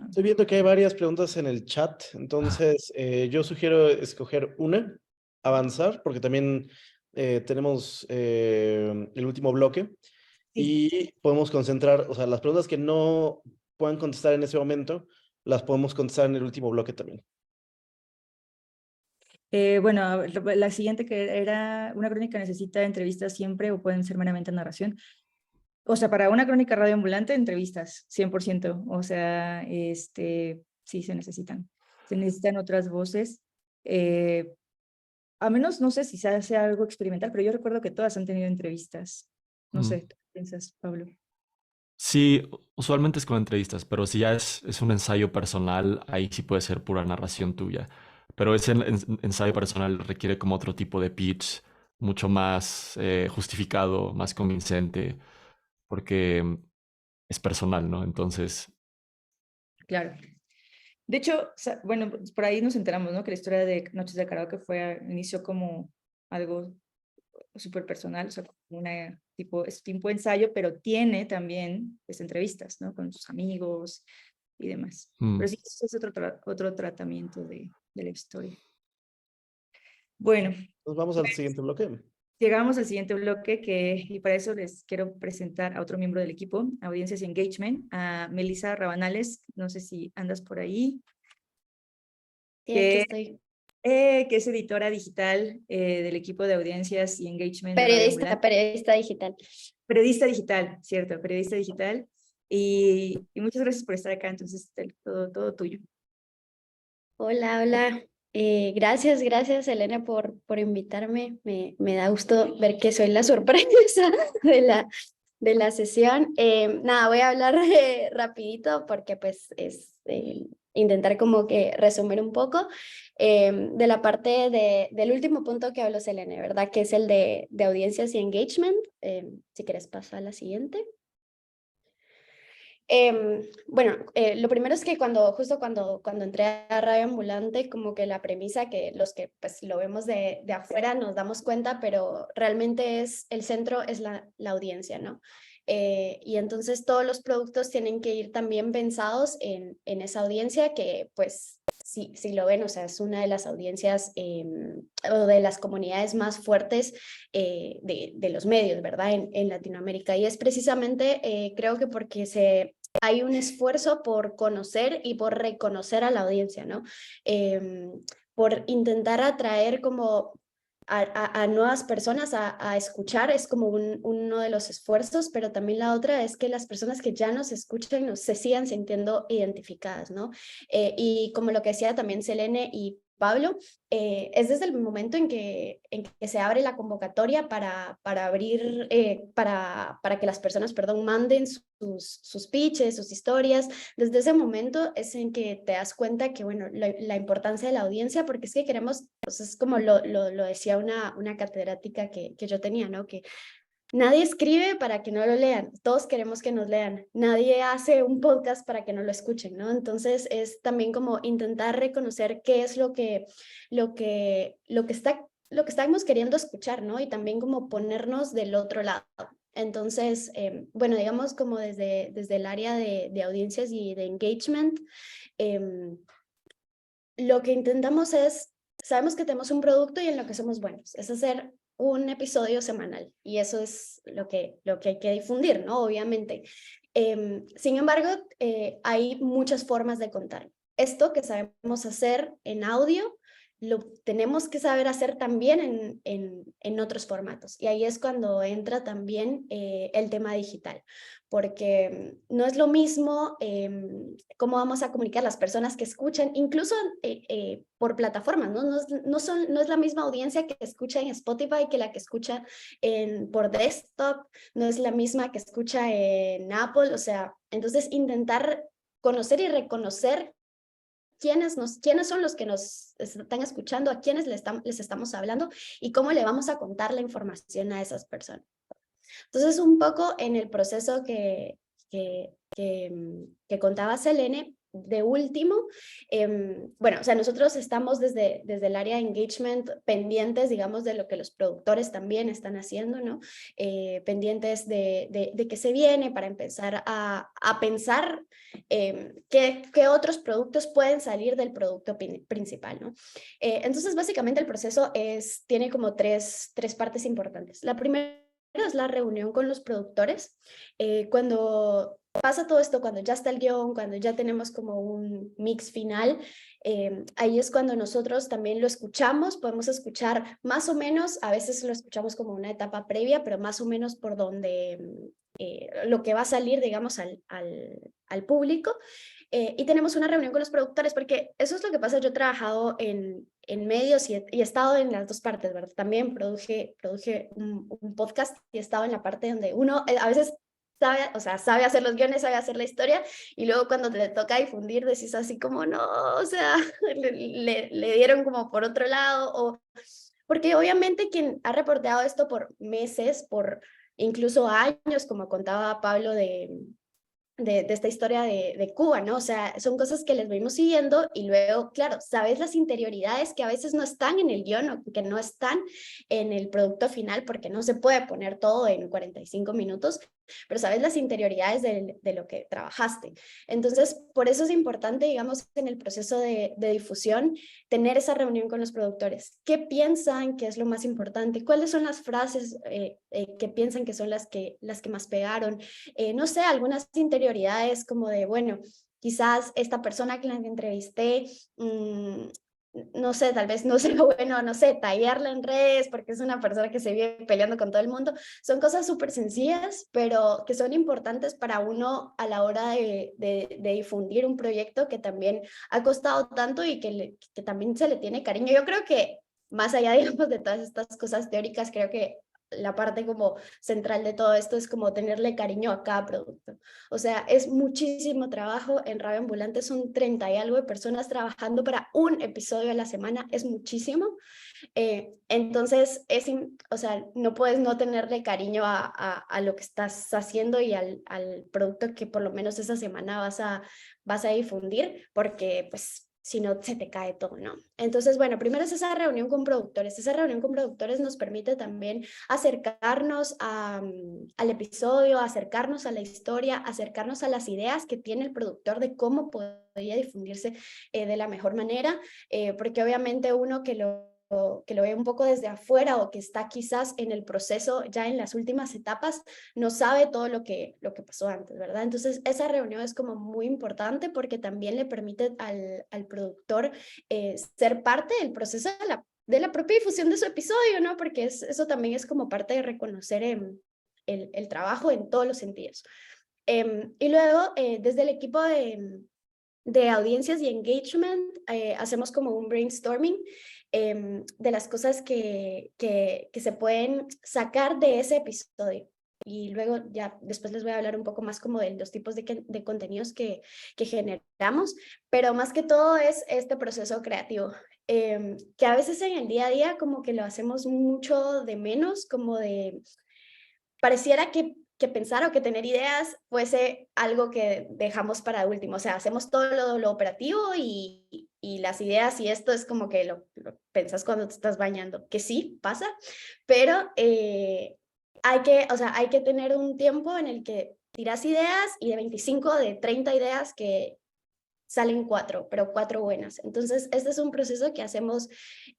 A: Estoy viendo que hay varias preguntas en el chat, entonces yo sugiero escoger una, avanzar, porque también tenemos el último bloque y podemos concentrar, o sea, las preguntas que no puedan contestar en ese momento, las podemos contestar en el último bloque también.
H: Bueno, la siguiente que era, ¿una crónica necesita entrevistas siempre o pueden ser meramente narración? O sea, para una crónica radioambulante, entrevistas, 100%. O sea, sí se necesitan. Se necesitan otras voces. A menos, no sé si se hace algo experimental, pero yo recuerdo que todas han tenido entrevistas. No sé, ¿tú qué piensas, Pablo?
I: Sí, usualmente es con entrevistas, pero si ya es un ensayo personal, ahí sí puede ser pura narración tuya. Pero ese ensayo personal requiere como otro tipo de pitch, mucho más justificado, más convincente, porque es personal, ¿no? Entonces,
H: Claro. De hecho, bueno, pues, por ahí nos enteramos, ¿no? Que la historia de Noches de Karaoke inició como algo súper personal, o sea, como es tipo ensayo, pero tiene también pues, entrevistas, ¿no? Con sus amigos y demás.
I: mm,
H: Pero sí, eso es otro tratamiento de la historia. Bueno,
A: Nos vamos al siguiente bloque.
H: llegamos al siguiente bloque y para eso les quiero presentar a otro miembro del equipo, Audiencias y Engagement, a Melissa Rabanales, no sé si andas por ahí.
K: Sí, aquí estoy.
H: Que es editora digital del equipo de Audiencias y Engagement de Radio Ambulante.
K: Periodista digital.
H: Periodista digital, cierto, periodista digital. Y muchas gracias por estar acá, entonces todo tuyo.
K: Hola. Gracias, Elena, por invitarme. Me da gusto ver que soy la sorpresa de la sesión. Nada, voy a hablar rapidito porque pues es intentar como que resumir un poco de la parte del último punto que habló Selene, ¿verdad? Que es el de audiencias y engagement. Si quieres pasar a la siguiente. Bueno, lo primero es que justo cuando entré a Radio Ambulante, como que la premisa que los que pues lo vemos de afuera nos damos cuenta, pero realmente el centro es la audiencia, ¿no? Y entonces todos los productos tienen que ir también pensados en esa audiencia que pues si lo ven, o sea, es una de las audiencias o de las comunidades más fuertes de los medios, ¿verdad? En Latinoamérica. Y es precisamente, creo que porque hay un esfuerzo por conocer y por reconocer a la audiencia, ¿no? Por intentar atraer como a nuevas personas a escuchar, es como uno de los esfuerzos, pero también la otra es que las personas que ya nos escuchan se sigan sintiendo identificadas, ¿no? Y como lo que decía también Selene y Pablo, es desde el momento en que se abre la convocatoria para abrir, para que las personas, perdón, manden sus pitches, sus historias. Desde ese momento es en que te das cuenta que, bueno, la importancia de la audiencia, porque es que queremos, pues es como lo decía una catedrática que yo tenía, ¿no? Que nadie escribe para que no lo lean, todos queremos que nos lean, nadie hace un podcast para que no lo escuchen, ¿no? Entonces es también como intentar reconocer qué es lo que estamos queriendo escuchar, ¿no? Y también como ponernos del otro lado. Entonces, bueno, digamos como desde el área de audiencias y de engagement, lo que intentamos es, sabemos que tenemos un producto y en lo que somos buenos, es hacer un episodio semanal y eso es lo que hay que difundir, ¿no? Obviamente. Sin embargo, hay muchas formas de contar. Esto que sabemos hacer en audio, lo tenemos que saber hacer también en otros formatos. Y ahí es cuando entra también el tema digital, porque no es lo mismo cómo vamos a comunicar las personas que escuchan, incluso por plataformas, ¿no? No es la misma audiencia que escucha en Spotify que la que escucha por desktop, no es la misma que escucha en Apple, o sea, entonces intentar conocer y reconocer quiénes son los que nos están escuchando, a quiénes les estamos hablando y cómo le vamos a contar la información a esas personas. Entonces, un poco en el proceso que contaba Selene, de último, bueno, o sea, nosotros estamos desde el área de engagement pendientes, digamos, de lo que los productores también están haciendo, ¿no? Pendientes de qué se viene para empezar a pensar qué otros productos pueden salir del producto principal, ¿no? Entonces, básicamente el proceso tiene como tres partes importantes. La primera es la reunión con los productores. Cuando pasa todo esto, cuando ya está el guión, cuando ya tenemos como un mix final, ahí es cuando nosotros también lo escuchamos, podemos escuchar más o menos, a veces lo escuchamos como una etapa previa, pero más o menos por donde lo que va a salir, digamos, al público. Y tenemos una reunión con los productores, porque eso es lo que pasa. Yo he trabajado en medios y he estado en las dos partes, ¿verdad? También produje un podcast y he estado en la parte donde uno a veces sabe hacer los guiones, sabe hacer la historia, y luego cuando te toca difundir decís así como, no, o sea, le dieron como por otro lado, porque obviamente quien ha reporteado esto por meses, por incluso años, como contaba Pablo de esta historia de Cuba, ¿no? O sea, son cosas que les venimos siguiendo y luego, claro, sabes las interioridades que a veces no están en el guión o que no están en el producto final porque no se puede poner todo en 45 minutos, pero sabes las interioridades de lo que trabajaste. Entonces, por eso es importante, digamos, en el proceso de difusión, tener esa reunión con los productores. ¿Qué piensan que es lo más importante? ¿Cuáles son las frases que piensan que son las que más pegaron? No sé, algunas interioridades como de, bueno, quizás esta persona que la entrevisté, no sé, tal vez no sea bueno, no sé, tallarla en redes porque es una persona que se vive peleando con todo el mundo. Son cosas súper sencillas, pero que son importantes para uno a la hora de difundir un proyecto que también ha costado tanto y que también se le tiene cariño. Yo creo que más allá, digamos, de todas estas cosas teóricas, creo que la parte como central de todo esto es como tenerle cariño a cada producto. O sea, es muchísimo trabajo. En Radio Ambulante son 30 y algo de personas trabajando para un episodio a la semana, es muchísimo. Entonces, o sea, no puedes no tenerle cariño a lo que estás haciendo y al producto que por lo menos esa semana vas a difundir, porque pues si no se te cae todo, ¿no? Entonces, bueno, primero es esa reunión con productores. Esa reunión con productores nos permite también acercarnos al episodio, acercarnos a la historia, acercarnos a las ideas que tiene el productor de cómo podría difundirse de la mejor manera, porque obviamente uno que lo ve un poco desde afuera o que está quizás en el proceso ya en las últimas etapas, no sabe todo lo que pasó antes, ¿verdad? Entonces esa reunión es como muy importante porque también le permite al productor ser parte del proceso de la propia difusión de su episodio, ¿no? Porque eso también es como parte de reconocer el trabajo en todos los sentidos. Y luego, desde el equipo de audiencias y engagement, hacemos como un brainstorming de las cosas que se pueden sacar de ese episodio. Y luego ya después les voy a hablar un poco más como de los tipos de contenidos que generamos, pero más que todo es este proceso creativo, que a veces en el día a día como que lo hacemos mucho de menos, como de, pareciera que pensar o que tener ideas fuese algo que dejamos para último, o sea, hacemos todo lo operativo y las ideas y esto es como que lo pensás cuando te estás bañando, que sí, pasa, pero hay que tener un tiempo en el que tiras ideas y de 25, de 30 ideas que salen 4, pero 4 buenas. Entonces, este es un proceso que hacemos,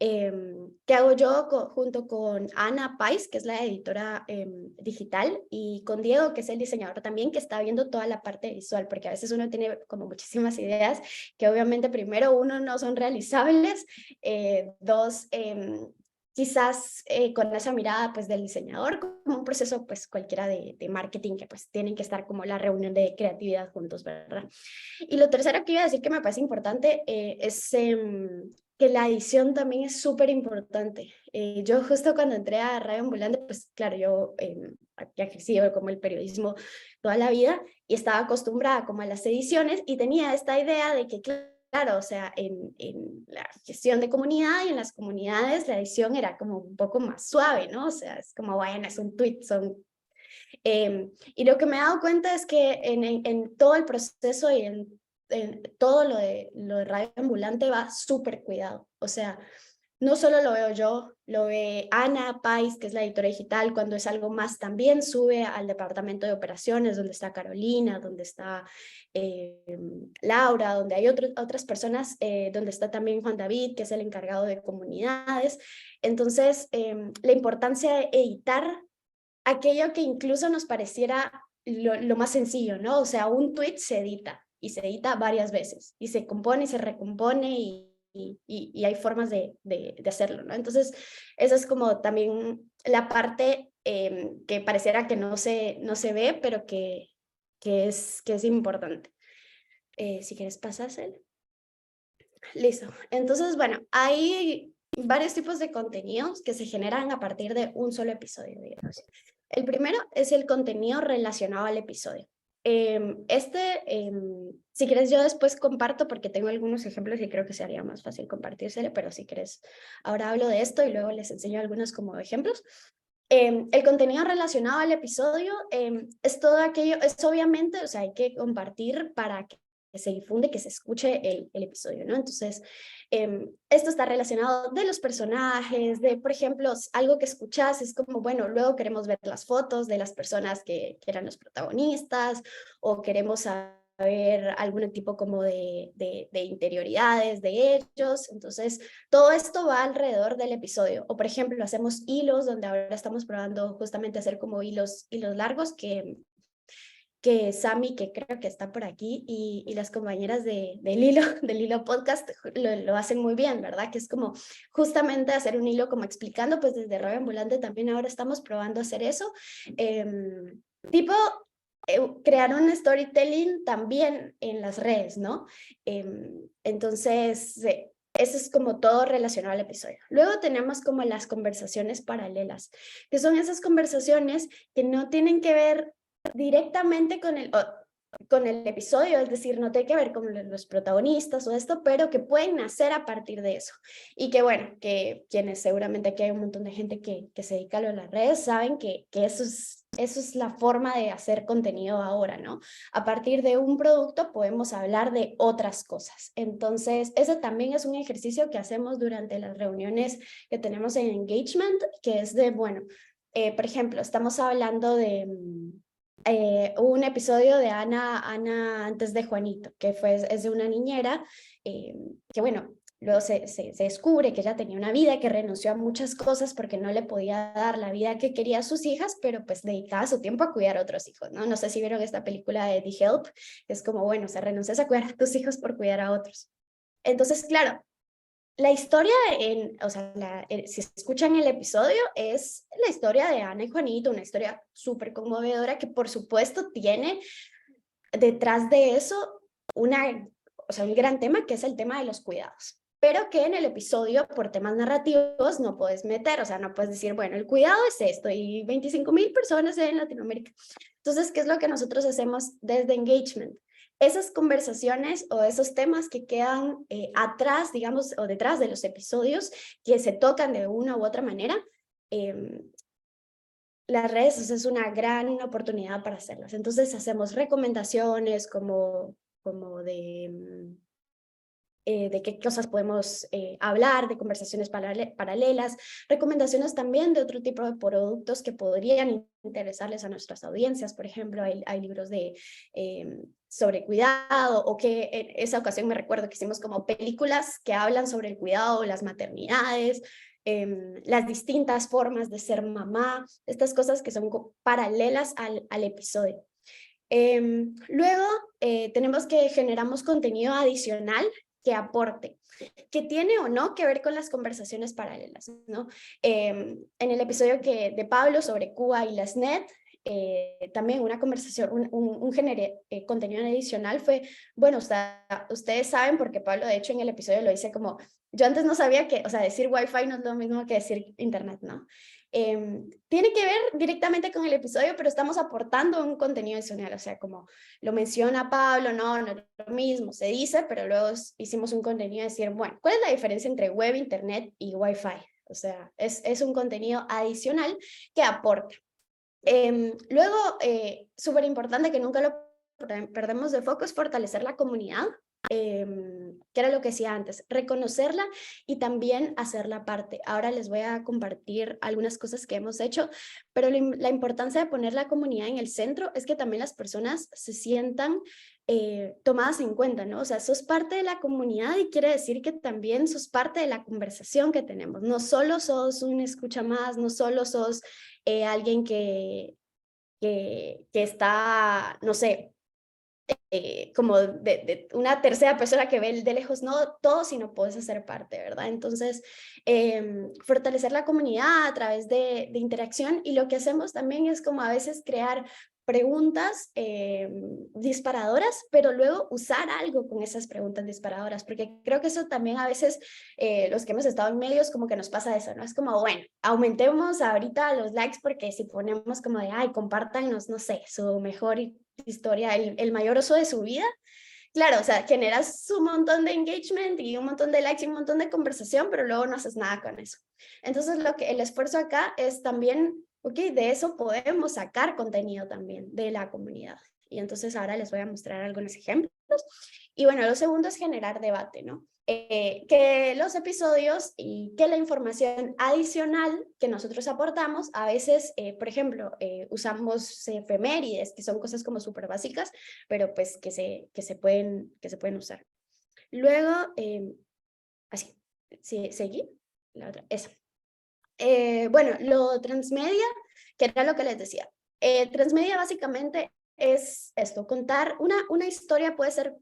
K: que hago yo junto con Ana Pais, que es la editora digital, y con Diego, que es el diseñador también, que está viendo toda la parte visual, porque a veces uno tiene como muchísimas ideas que obviamente primero, uno, no son realizables, dos, quizás con esa mirada pues del diseñador, como un proceso pues cualquiera de marketing que pues tienen que estar como la reunión de creatividad juntos, ¿verdad? Y lo tercero que iba a decir que me parece importante es que la edición también es súper importante. Yo justo cuando entré a Radio Ambulante, pues claro, yo he ejercido como el periodismo toda la vida y estaba acostumbrada como a las ediciones y tenía esta idea de que claro, o sea, en la gestión de comunidad y en las comunidades la edición era como un poco más suave, ¿no? O sea, es como, bueno, es un tweet, son... y lo que me he dado cuenta es que en todo el proceso y en todo lo de Radio Ambulante va súper cuidado. O sea, no solo lo veo yo, lo ve Ana Pais, que es la editora digital, cuando es algo más también sube al departamento de operaciones, donde está Carolina, donde está Laura, donde hay otras personas, donde está también Juan David, que es el encargado de comunidades. Entonces, la importancia de editar aquello que incluso nos pareciera lo más sencillo, ¿no? O sea, un tweet se edita y se edita varias veces y se compone y se recompone y hay formas de hacerlo, ¿no? Entonces, esa es como también la parte que pareciera que no se ve, pero que es importante. Si quieres, pasáselo. Listo. Entonces, bueno, hay varios tipos de contenidos que se generan a partir de un solo episodio, digamos. El primero es el contenido relacionado al episodio. Si quieres yo después comparto porque tengo algunos ejemplos y creo que sería más fácil compartírselo, pero si quieres ahora hablo de esto y luego les enseño algunos como ejemplos. El contenido relacionado al episodio es todo aquello, es obviamente, o sea, hay que compartir para que se difunde, que se escuche el episodio, ¿no? Entonces, esto está relacionado de los personajes, de, por ejemplo, algo que escuchas es como, bueno, luego queremos ver las fotos de las personas que eran los protagonistas o queremos saber algún tipo como de interioridades de ellos. Entonces, todo esto va alrededor del episodio. O, por ejemplo, hacemos hilos, donde ahora estamos probando justamente hacer como hilos largos que Sami, que creo que está por aquí, y las compañeras del Hilo Podcast lo hacen muy bien, ¿verdad? Que es como justamente hacer un hilo como explicando, pues desde Radio Ambulante también ahora estamos probando hacer eso. Tipo, crear un storytelling también en las redes, ¿no? Entonces, eso es como todo relacionado al episodio. Luego tenemos como las conversaciones paralelas, que son esas conversaciones que no tienen que ver directamente con el episodio, es decir, no tiene que ver con los protagonistas o esto, pero que pueden nacer a partir de eso. Y que bueno, que quienes seguramente aquí hay un montón de gente que se dedica a lo de las redes, saben que eso es la forma de hacer contenido ahora, ¿no? A partir de un producto podemos hablar de otras cosas. Entonces, ese también es un ejercicio que hacemos durante las reuniones que tenemos en Engagement, que es de, bueno, por ejemplo, estamos hablando de... un episodio de Ana antes de Juanito, que es de una niñera que bueno, luego se descubre que ella tenía una vida, que renunció a muchas cosas porque no le podía dar la vida que quería a sus hijas, pero pues dedicaba su tiempo a cuidar a otros hijos, ¿no? No sé si vieron esta película de The Help, es como, bueno, se renuncias a cuidar a tus hijos por cuidar a otros. Entonces, claro, la historia, si escuchan el episodio, es la historia de Ana y Juanito, una historia súper conmovedora que por supuesto tiene detrás de eso o sea, un gran tema que es el tema de los cuidados, pero que en el episodio por temas narrativos no puedes meter, o sea, no puedes decir, bueno, el cuidado es esto y 25,000 personas en Latinoamérica. Entonces, ¿qué es lo que nosotros hacemos desde Engagement? Esas conversaciones o esos temas que quedan atrás, digamos, o detrás de los episodios que se tocan de una u otra manera, las redes es una gran oportunidad para hacerlas. Entonces hacemos recomendaciones como de qué cosas podemos hablar, de conversaciones paralelas, recomendaciones también de otro tipo de productos que podrían interesarles a nuestras audiencias. Por ejemplo, hay libros sobre cuidado, o que en esa ocasión me recuerdo que hicimos como películas que hablan sobre el cuidado, las maternidades, las distintas formas de ser mamá, estas cosas que son paralelas al episodio. Luego tenemos que generamos contenido adicional que aporte, que tiene o no que ver con las conversaciones paralelas, ¿no? En el episodio de Pablo sobre Cuba y las NET, también una conversación, contenido adicional fue, bueno, ustedes saben, porque Pablo de hecho en el episodio lo dice como, yo antes no sabía que, o sea, decir Wi-Fi no es lo mismo que decir Internet, ¿no? Tiene que ver directamente con el episodio, pero estamos aportando un contenido adicional, o sea, como lo menciona Pablo, no es lo mismo, se dice, pero luego hicimos un contenido de decir, bueno, ¿cuál es la diferencia entre web, internet y Wi-Fi? O sea, es un contenido adicional que aporta. Luego, súper importante que nunca lo perdemos de foco es fortalecer la comunidad, que era lo que decía antes, reconocerla y también hacerla parte. Ahora les voy a compartir algunas cosas que hemos hecho, pero la importancia de poner la comunidad en el centro es que también las personas se sientan tomadas en cuenta, ¿no? O sea, sos parte de la comunidad y quiere decir que también sos parte de la conversación que tenemos. No solo sos un escucha más, no solo sos alguien que está, no sé, como de una tercera persona que ve de lejos, no todo, sino puedes hacer parte, ¿verdad? Entonces, fortalecer la comunidad a través de interacción, y lo que hacemos también es como a veces crear preguntas disparadoras, pero luego usar algo con esas preguntas disparadoras, porque creo que eso también a veces los que hemos estado en medios como que nos pasa eso, ¿no? Es como, bueno, aumentemos ahorita los likes porque si ponemos como de, ay, compártanos, no sé, su mejor historia, el mayor oso de su vida. Claro, o sea, generas un montón de engagement y un montón de likes y un montón de conversación, pero luego no haces nada con eso. Entonces, el esfuerzo acá es también, ok, de eso podemos sacar contenido también de la comunidad. Y entonces ahora les voy a mostrar algunos ejemplos. Y bueno, lo segundo es generar debate, ¿no? Que los episodios y que la información adicional que nosotros aportamos, a veces, por ejemplo, usamos efemérides, que son cosas como súper básicas, pero pues que se pueden usar. Luego, así, ¿sí, seguí? La otra, esa. Bueno, lo transmedia, que era lo que les decía. Transmedia básicamente es esto, contar una historia puede ser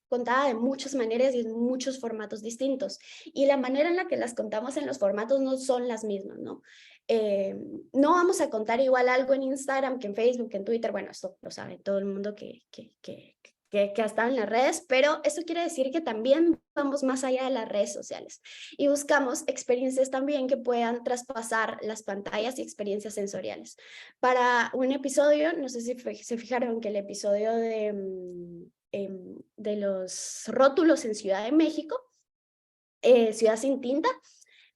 K: contada de muchas maneras y en muchos formatos distintos, y la manera en la que las contamos en los formatos no son las mismas, ¿no? No vamos a contar igual algo en Instagram que en Facebook, que en Twitter, bueno, esto lo sabe todo el mundo que ha estado en las redes, pero eso quiere decir que también vamos más allá de las redes sociales y buscamos experiencias también que puedan traspasar las pantallas y experiencias sensoriales. Para un episodio, no sé si se fijaron que el episodio de los rótulos en Ciudad de México, Ciudad sin tinta,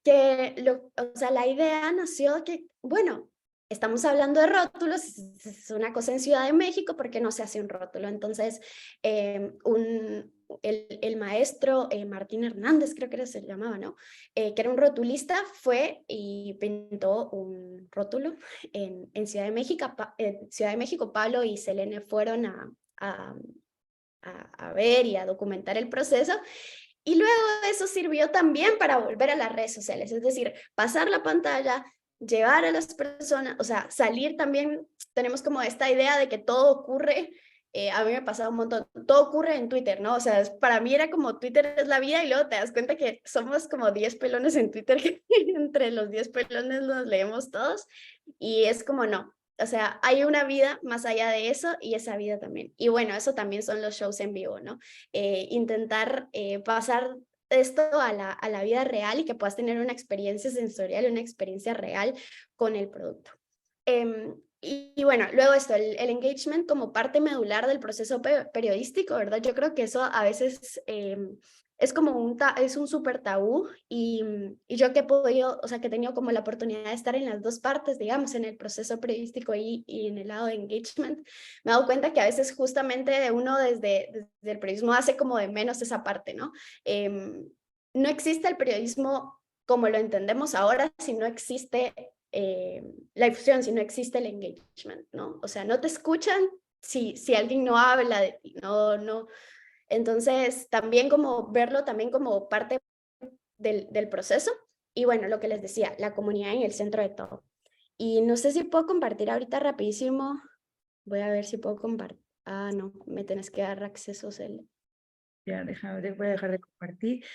K: que o sea, la idea nació que, bueno, estamos hablando de rótulos, es una cosa en Ciudad de México, ¿por qué no se hace un rótulo? Entonces, el maestro Martín Hernández, creo que se llamaba, ¿no? Que era un rotulista, fue y pintó un rótulo en Ciudad de México. Ciudad de México, Pablo y Selene fueron a ver y a documentar el proceso. Y luego eso sirvió también para volver a las redes sociales, es decir, pasar la pantalla, llevar a las personas, o sea, salir también, tenemos como esta idea de que todo ocurre, a mí me ha pasado un montón, todo ocurre en Twitter, ¿no? O sea, para mí era como Twitter es la vida, y luego te das cuenta que somos como 10 pelones en Twitter, que entre los 10 pelones los leemos todos, y es como no, o sea, hay una vida más allá de eso y esa vida también. Y bueno, eso también son los shows en vivo, ¿no? Intentar pasar esto a la vida real y que puedas tener una experiencia sensorial, una experiencia real con el producto. Y bueno, luego esto, el engagement como parte medular del proceso periodístico, ¿verdad? Yo creo que eso a veces es como es un súper tabú y yo que he podido, o sea, que he tenido como la oportunidad de estar en las dos partes, digamos, en el proceso periodístico y en el lado de engagement, me he dado cuenta que a veces justamente uno desde el periodismo hace como de menos esa parte, ¿no? No existe el periodismo como lo entendemos ahora si no existe la difusión, si no existe el engagement, ¿no? O sea, no te escuchan si alguien no habla de ti, no. Entonces, también como verlo también como parte del proceso. Y bueno, lo que les decía, la comunidad en el centro de todo. Y no sé si puedo compartir ahorita rapidísimo. Voy a ver si puedo compartir. Ah, no, me tenés que dar accesos.
H: Ya, voy a dejar de compartir.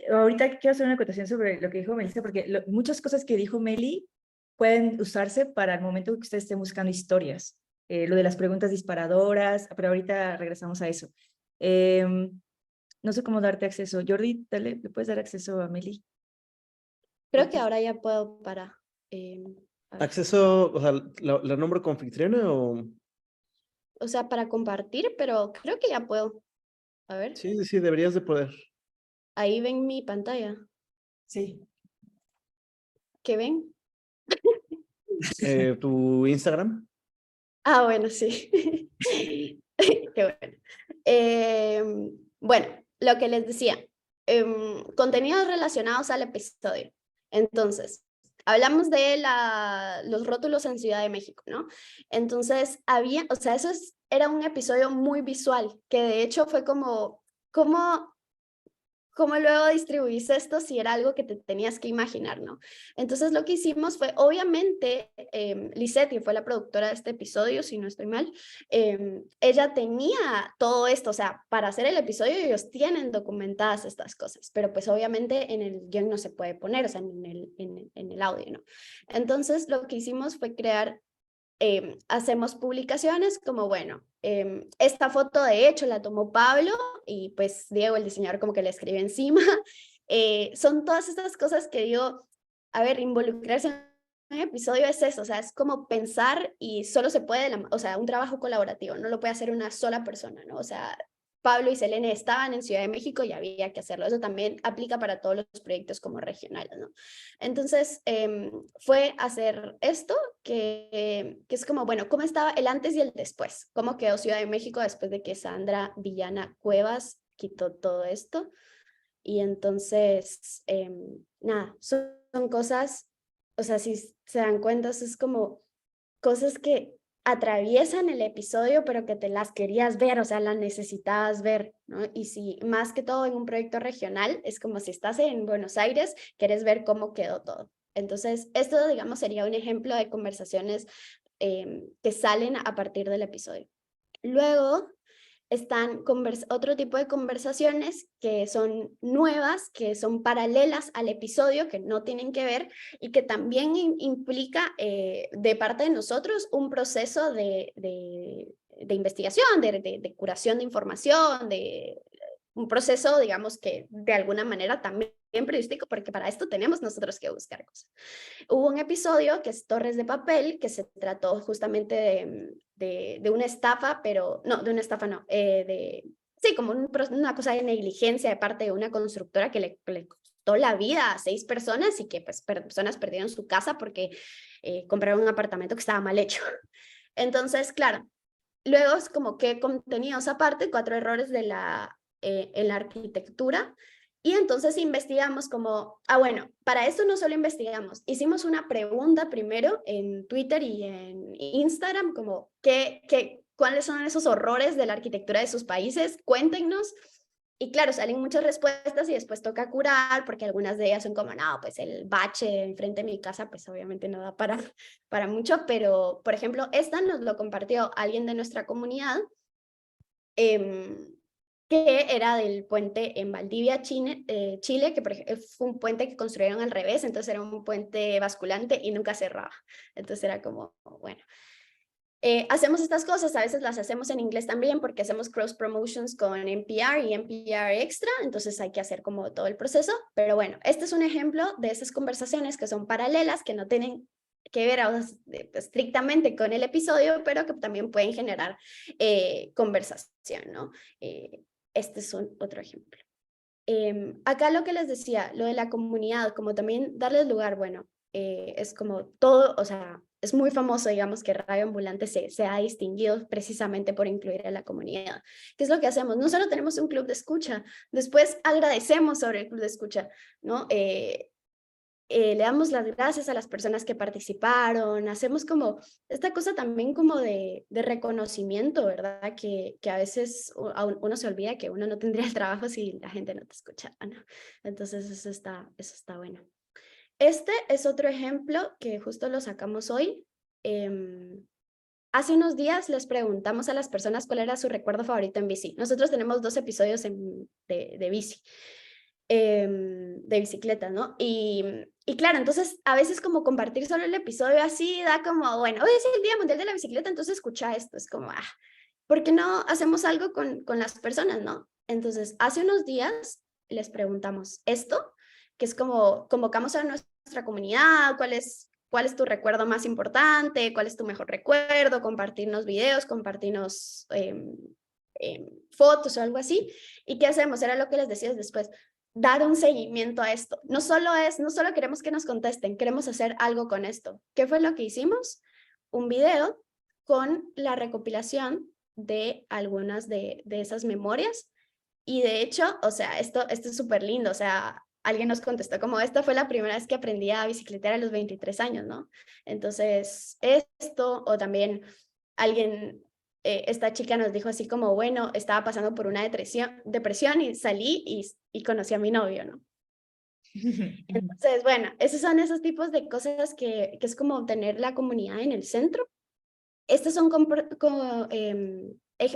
H: Ahorita quiero hacer una acotación sobre lo que dijo Melissa, porque muchas cosas que dijo Meli pueden usarse para el momento que ustedes estén buscando historias. Lo de las preguntas disparadoras, pero ahorita regresamos a eso. No sé cómo darte acceso. Jordi, dale, ¿le puedes dar acceso a Meli?
K: Creo que ahora ya puedo para...
A: Acceso, o sea, ¿la nombro como anfitriona o...?
K: O sea, para compartir, pero creo que ya puedo. A ver.
A: Sí, sí, deberías de poder.
K: Ahí ven mi pantalla.
H: Sí.
K: ¿Qué ven?
A: ¿Tu Instagram?
K: Ah, bueno, sí. Qué bueno. Bueno, lo que les decía, contenidos relacionados al episodio. Entonces, hablamos de los rótulos en Ciudad de México, ¿no? Entonces, o sea, era un episodio muy visual, que de hecho fue como, ¿cómo luego distribuís esto si era algo que te tenías que imaginar, ¿no? Entonces lo que hicimos fue, obviamente, Lisette, que fue la productora de este episodio, si no estoy mal, ella tenía todo esto, o sea, para hacer el episodio ellos tienen documentadas estas cosas, pero pues obviamente en el guión no se puede poner, o sea, en el audio, ¿no? Entonces lo que hicimos fue crear hacemos publicaciones como, bueno, esta foto de hecho la tomó Pablo y pues Diego, el diseñador, como que le escribe encima. Son todas estas cosas que digo, a ver, involucrarse en un episodio es eso, o sea, es como pensar y solo se puede, o sea, un trabajo colaborativo, no lo puede hacer una sola persona, ¿no? O sea, Pablo y Selene estaban en Ciudad de México y había que hacerlo. Eso también aplica para todos los proyectos como regionales, ¿no? Entonces, fue hacer esto, que es como, bueno, ¿cómo estaba el antes y el después? ¿Cómo quedó Ciudad de México después de que Sandra Villana Cuevas quitó todo esto? Y entonces, nada, son cosas, o sea, si se dan cuenta, es como cosas que atraviesan el episodio, pero que te las querías ver, o sea, las necesitabas ver, ¿no? Y si más que todo en un proyecto regional, es como si estás en Buenos Aires, quieres ver cómo quedó todo. Entonces, esto, digamos, sería un ejemplo de conversaciones que salen a partir del episodio. Luego están otro tipo de conversaciones que son nuevas, que son paralelas al episodio, que no tienen que ver y que también implica de parte de nosotros un proceso de investigación, de curación de información, de un proceso, digamos, que de alguna manera también periodístico, porque para esto tenemos nosotros que buscar cosas. Hubo un episodio que es Torres de Papel, que se trató justamente de una estafa, pero no, de una estafa no, sí, como una cosa de negligencia de parte de una constructora que le costó la vida a 6 personas y que pues personas perdieron su casa porque compraron un apartamento que estaba mal hecho. Entonces, claro, luego es como que contenidos aparte, 4 errores en la arquitectura. Y entonces investigamos como, bueno, para esto no solo investigamos, hicimos una pregunta primero en Twitter y en Instagram, como, ¿cuáles son esos horrores de la arquitectura de sus países? Cuéntenos. Y claro, salen muchas respuestas y después toca curar, porque algunas de ellas son como, no, pues el bache enfrente de mi casa, pues obviamente no da para mucho, pero por ejemplo, esta nos lo compartió alguien de nuestra comunidad, que era del puente en Valdivia, Chile, que fue un puente que construyeron al revés, entonces era un puente basculante y nunca cerraba. Entonces era como, bueno. Hacemos estas cosas, a veces las hacemos en inglés también porque hacemos cross promotions con NPR y NPR Extra, entonces hay que hacer como todo el proceso, pero bueno, este es un ejemplo de esas conversaciones que son paralelas, que no tienen que ver estrictamente con el episodio, pero que también pueden generar conversación, ¿no? Este es otro ejemplo. Acá lo que les decía, lo de la comunidad, como también darles lugar, bueno, es como todo, o sea, es muy famoso, digamos, que Radio Ambulante se ha distinguido precisamente por incluir a la comunidad. ¿Qué es lo que hacemos? No solo tenemos un club de escucha, después agradecemos sobre el club de escucha, ¿no? Le damos las gracias a las personas que participaron, hacemos como esta cosa también como de reconocimiento, ¿verdad? Que a veces uno se olvida que uno no tendría el trabajo si la gente no te escuchara, ¿no? Entonces eso está bueno. Este es otro ejemplo que justo lo sacamos hoy. Hace unos días les preguntamos a las personas cuál era su recuerdo favorito en bici. Nosotros tenemos 2 episodios de bici. De bicicleta, ¿no? Y claro, entonces a veces como compartir solo el episodio así da como, bueno, hoy es el Día Mundial de la Bicicleta, entonces escucha esto, es como, ¿por qué no hacemos algo con las personas, no? Entonces, hace unos días les preguntamos esto, que es como convocamos a nuestra comunidad, cuál es tu recuerdo más importante, cuál es tu mejor recuerdo, compartirnos videos, compartirnos fotos o algo así. ¿Y qué hacemos? Era lo que les decía después, dar un seguimiento a esto. No solo queremos que nos contesten, queremos hacer algo con esto. ¿Qué fue lo que hicimos? Un video con la recopilación de algunas de esas memorias. Y de hecho, o sea, esto es súper lindo, o sea, alguien nos contestó como, esta fue la primera vez que aprendí a bicicletear a los 23 años, ¿no? Entonces, esto, o también alguien, esta chica nos dijo así como, bueno, estaba pasando por una depresión y salí y conocí a mi novio, ¿no? Entonces, bueno, esos son esos tipos de cosas que es como tener la comunidad en el centro. Estos son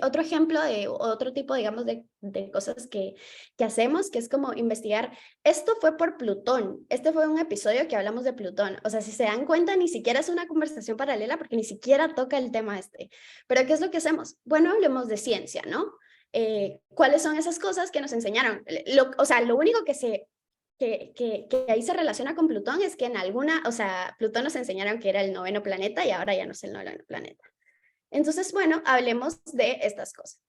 K: otro ejemplo de otro tipo, digamos, de cosas que hacemos, que es como investigar. Esto fue por Plutón. Este fue un episodio que hablamos de Plutón. O sea, si se dan cuenta, ni siquiera es una conversación paralela porque ni siquiera toca el tema este. Pero ¿qué es lo que hacemos? Bueno, hablemos de ciencia, ¿no? ¿Cuáles son esas cosas que nos enseñaron? O sea, lo único que ahí se relaciona con Plutón es que en alguna, o sea, Plutón nos enseñaron que era el 9º planeta y ahora ya no es el 9º planeta. Entonces, bueno, hablemos de estas cosas.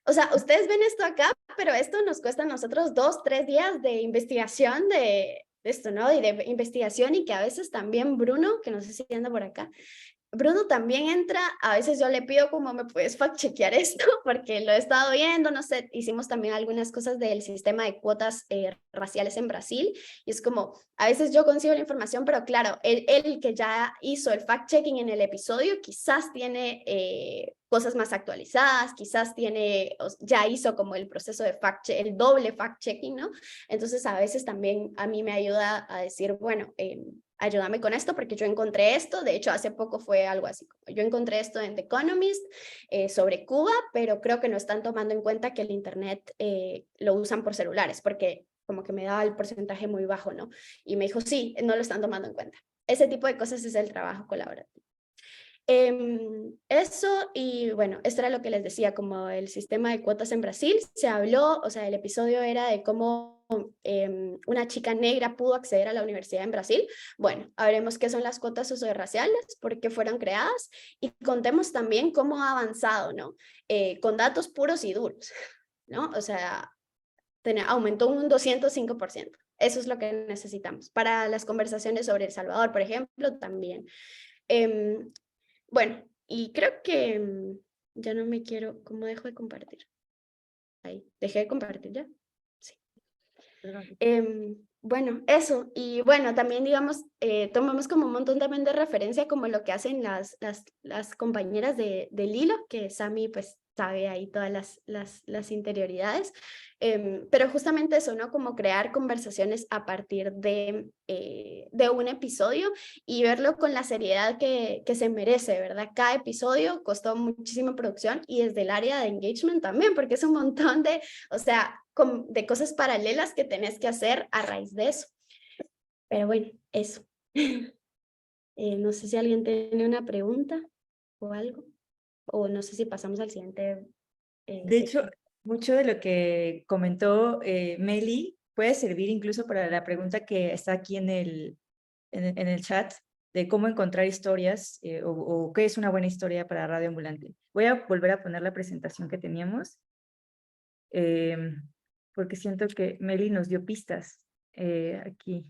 K: O sea, ustedes ven esto acá, pero esto nos cuesta a nosotros 2, 3 días de investigación de esto, ¿no? Y de investigación y que a veces también Bruno, que no sé si anda por acá, Bruno también entra, a veces yo le pido como me puedes fact-chequear esto, porque lo he estado viendo, no sé, hicimos también algunas cosas del sistema de cuotas raciales en Brasil, y es como, a veces yo consigo la información, pero claro, él que ya hizo el fact-checking en el episodio, quizás tiene cosas más actualizadas, quizás ya hizo como el proceso de el doble fact-checking, ¿no? Entonces a veces también a mí me ayuda a decir, bueno, ayúdame con esto porque yo encontré esto, de hecho hace poco fue algo así, yo encontré esto en The Economist sobre Cuba, pero creo que no están tomando en cuenta que el internet lo usan por celulares, porque como que me daba el porcentaje muy bajo, ¿no? Y me dijo, sí, no lo están tomando en cuenta. Ese tipo de cosas es el trabajo colaborativo. Eso, y bueno, esto era lo que les decía, como el sistema de cuotas en Brasil, se habló, o sea, el episodio era de cómo una chica negra pudo acceder a la universidad en Brasil. Bueno, veremos qué son las cuotas socioraciales, por qué fueron creadas, y contemos también cómo ha avanzado, ¿no? Con datos puros y duros, ¿no? O sea, aumentó un 205%. Eso es lo que necesitamos. Para las conversaciones sobre El Salvador, por ejemplo, también. Bueno, y creo que ya no me quiero, ¿cómo dejo de compartir? Ahí, dejé de compartir ya. Sí. Bueno, eso, y bueno, también digamos, tomamos como un montón también de referencia como lo que hacen las compañeras de Lilo, que Sami pues sabe ahí todas las interioridades, pero justamente eso, ¿no? Como crear conversaciones a partir de un episodio y verlo con la seriedad que se merece, ¿verdad? Cada episodio costó muchísima producción y desde el área de engagement también, porque es un montón de, o sea, de cosas paralelas que tenés que hacer a raíz de eso. Pero bueno, eso. No sé si alguien tiene una pregunta o algo. o no sé si pasamos al siguiente.
H: De hecho, mucho de lo que comentó Meli puede servir incluso para la pregunta que está aquí en el chat de cómo encontrar historias o qué es una buena historia para Radio Ambulante. Voy a volver a poner la presentación que teníamos porque siento que Meli nos dio pistas aquí.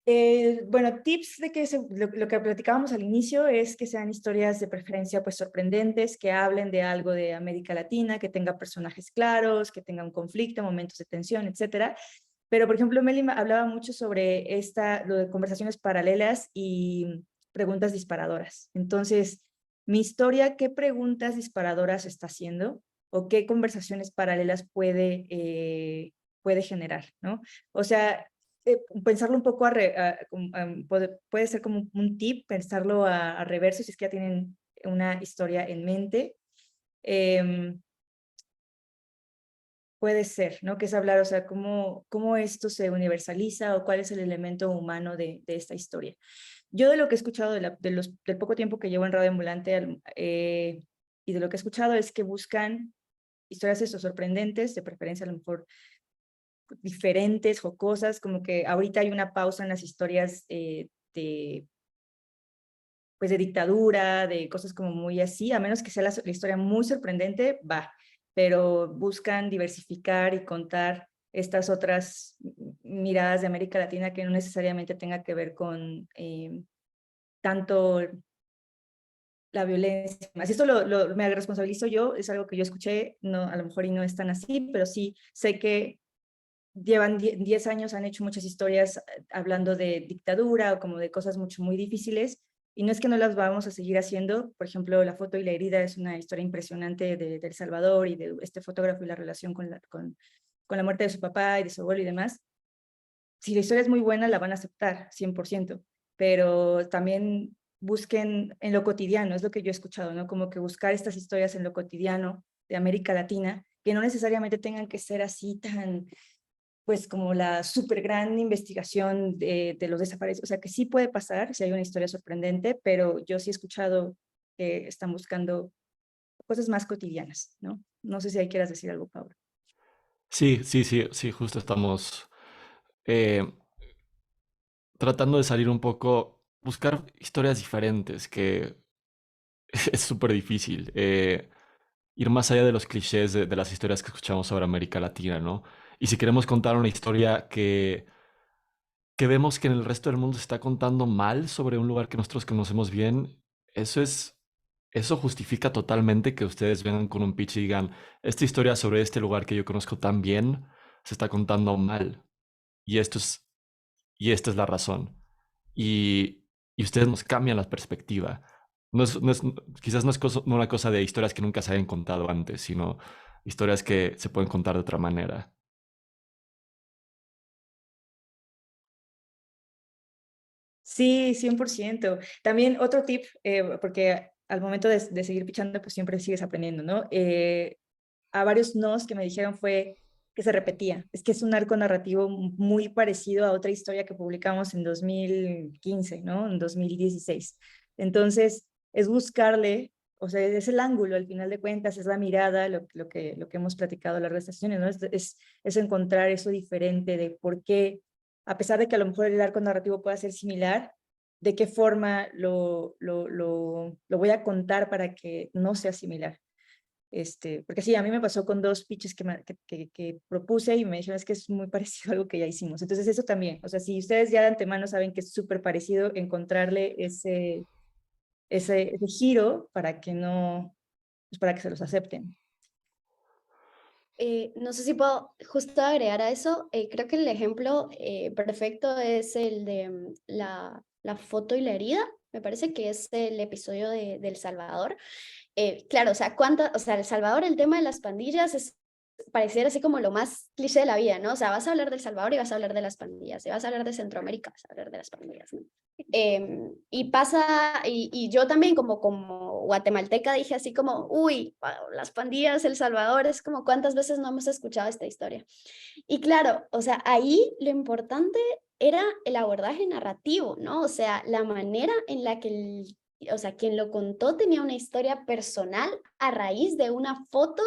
H: Bueno, tips de que lo que platicábamos al inicio es que sean historias de preferencia pues sorprendentes, que hablen de algo de América Latina, que tenga personajes claros, que tenga un conflicto, momentos de tensión, etcétera. Pero, por ejemplo, Meli hablaba mucho sobre lo de conversaciones paralelas y preguntas disparadoras. Entonces, mi historia, ¿qué preguntas disparadoras está haciendo? ¿O qué conversaciones paralelas puede generar, ¿no? O sea, pensarlo un poco puede ser como un tip, pensarlo a reverso si es que ya tienen una historia en mente. Puede ser, ¿no? Que es hablar, o sea, cómo esto se universaliza o cuál es el elemento humano de esta historia. Yo de lo que he escuchado del poco tiempo que llevo en Radio Ambulante y de lo que he escuchado es que buscan historias sorprendentes, de preferencia a lo mejor diferentes, jocosas, como que ahorita hay una pausa en las historias pues de dictadura, de cosas como muy así, a menos que sea la historia muy sorprendente, va, pero buscan diversificar y contar estas otras miradas de América Latina que no necesariamente tenga que ver con tanto la violencia. Así esto me responsabilizo yo, es algo que yo escuché, no, a lo mejor y no es tan así, pero sí sé que llevan 10 años, han hecho muchas historias hablando de dictadura o como de cosas muy difíciles, y no es que no las vamos a seguir haciendo. Por ejemplo, La foto y la herida es una historia impresionante de El Salvador y de este fotógrafo y la relación con la muerte de su papá y de su abuelo y demás. Si la historia es muy buena, la van a aceptar 100%, pero también busquen en lo cotidiano, es lo que yo he escuchado, ¿no? Como que buscar estas historias en lo cotidiano de América Latina, que no necesariamente tengan que ser así tan, pues como la súper gran investigación de los desaparecidos. O sea, que sí puede pasar si hay una historia sorprendente, pero yo sí he escuchado que están buscando cosas más cotidianas, ¿no? No sé si ahí quieras decir algo, Pablo.
I: Sí, justo estamos tratando de salir un poco, buscar historias diferentes, que es súper difícil. Ir más allá de los clichés de las historias que escuchamos sobre América Latina, ¿no? Y si queremos contar una historia que vemos que en el resto del mundo se está contando mal sobre un lugar que nosotros conocemos bien, eso justifica totalmente que ustedes vengan con un pitch y digan, esta historia sobre este lugar que yo conozco tan bien se está contando mal. Y esta es la razón. Y ustedes nos cambian la perspectiva. Quizás no es no una cosa de historias que nunca se hayan contado antes, sino historias que se pueden contar de otra manera.
H: Sí, 100%. También otro tip, porque al momento de seguir pichando, pues siempre sigues aprendiendo, ¿no? A varios nos que me dijeron fue que se repetía. Es que es un arco narrativo muy parecido a otra historia que publicamos en 2015, ¿no? En 2016. Entonces, es buscarle, o sea, es el ángulo, al final de cuentas, es la mirada, lo que hemos platicado a lo largo de estas sesiones, ¿no? Es encontrar eso diferente de por qué, a pesar de que a lo mejor el arco narrativo pueda ser similar, de qué forma lo voy a contar para que no sea similar. Porque sí, a mí me pasó con 2 pitches que propuse y me dijeron es que es muy parecido a algo que ya hicimos. Entonces eso también, o sea, si ustedes ya de antemano saben que es súper parecido, encontrarle ese giro para que no, pues para que se los acepten.
K: No sé si puedo justo agregar a eso. Creo que el ejemplo perfecto es el de la foto y la herida. Me parece que es el episodio de El Salvador. Claro, o sea, El Salvador, el tema de las pandillas es pareciera así como lo más cliché de la vida, ¿no? O sea, vas a hablar del Salvador y vas a hablar de las pandillas, y vas a hablar de Centroamérica, vas a hablar de las pandillas, ¿no? Y pasa, y yo también como guatemalteca dije así como, uy, las pandillas, El Salvador, es como cuántas veces no hemos escuchado esta historia. Y claro, o sea, ahí lo importante era el abordaje narrativo, ¿no? O sea, la manera en la que o sea, quien lo contó tenía una historia personal a raíz de una foto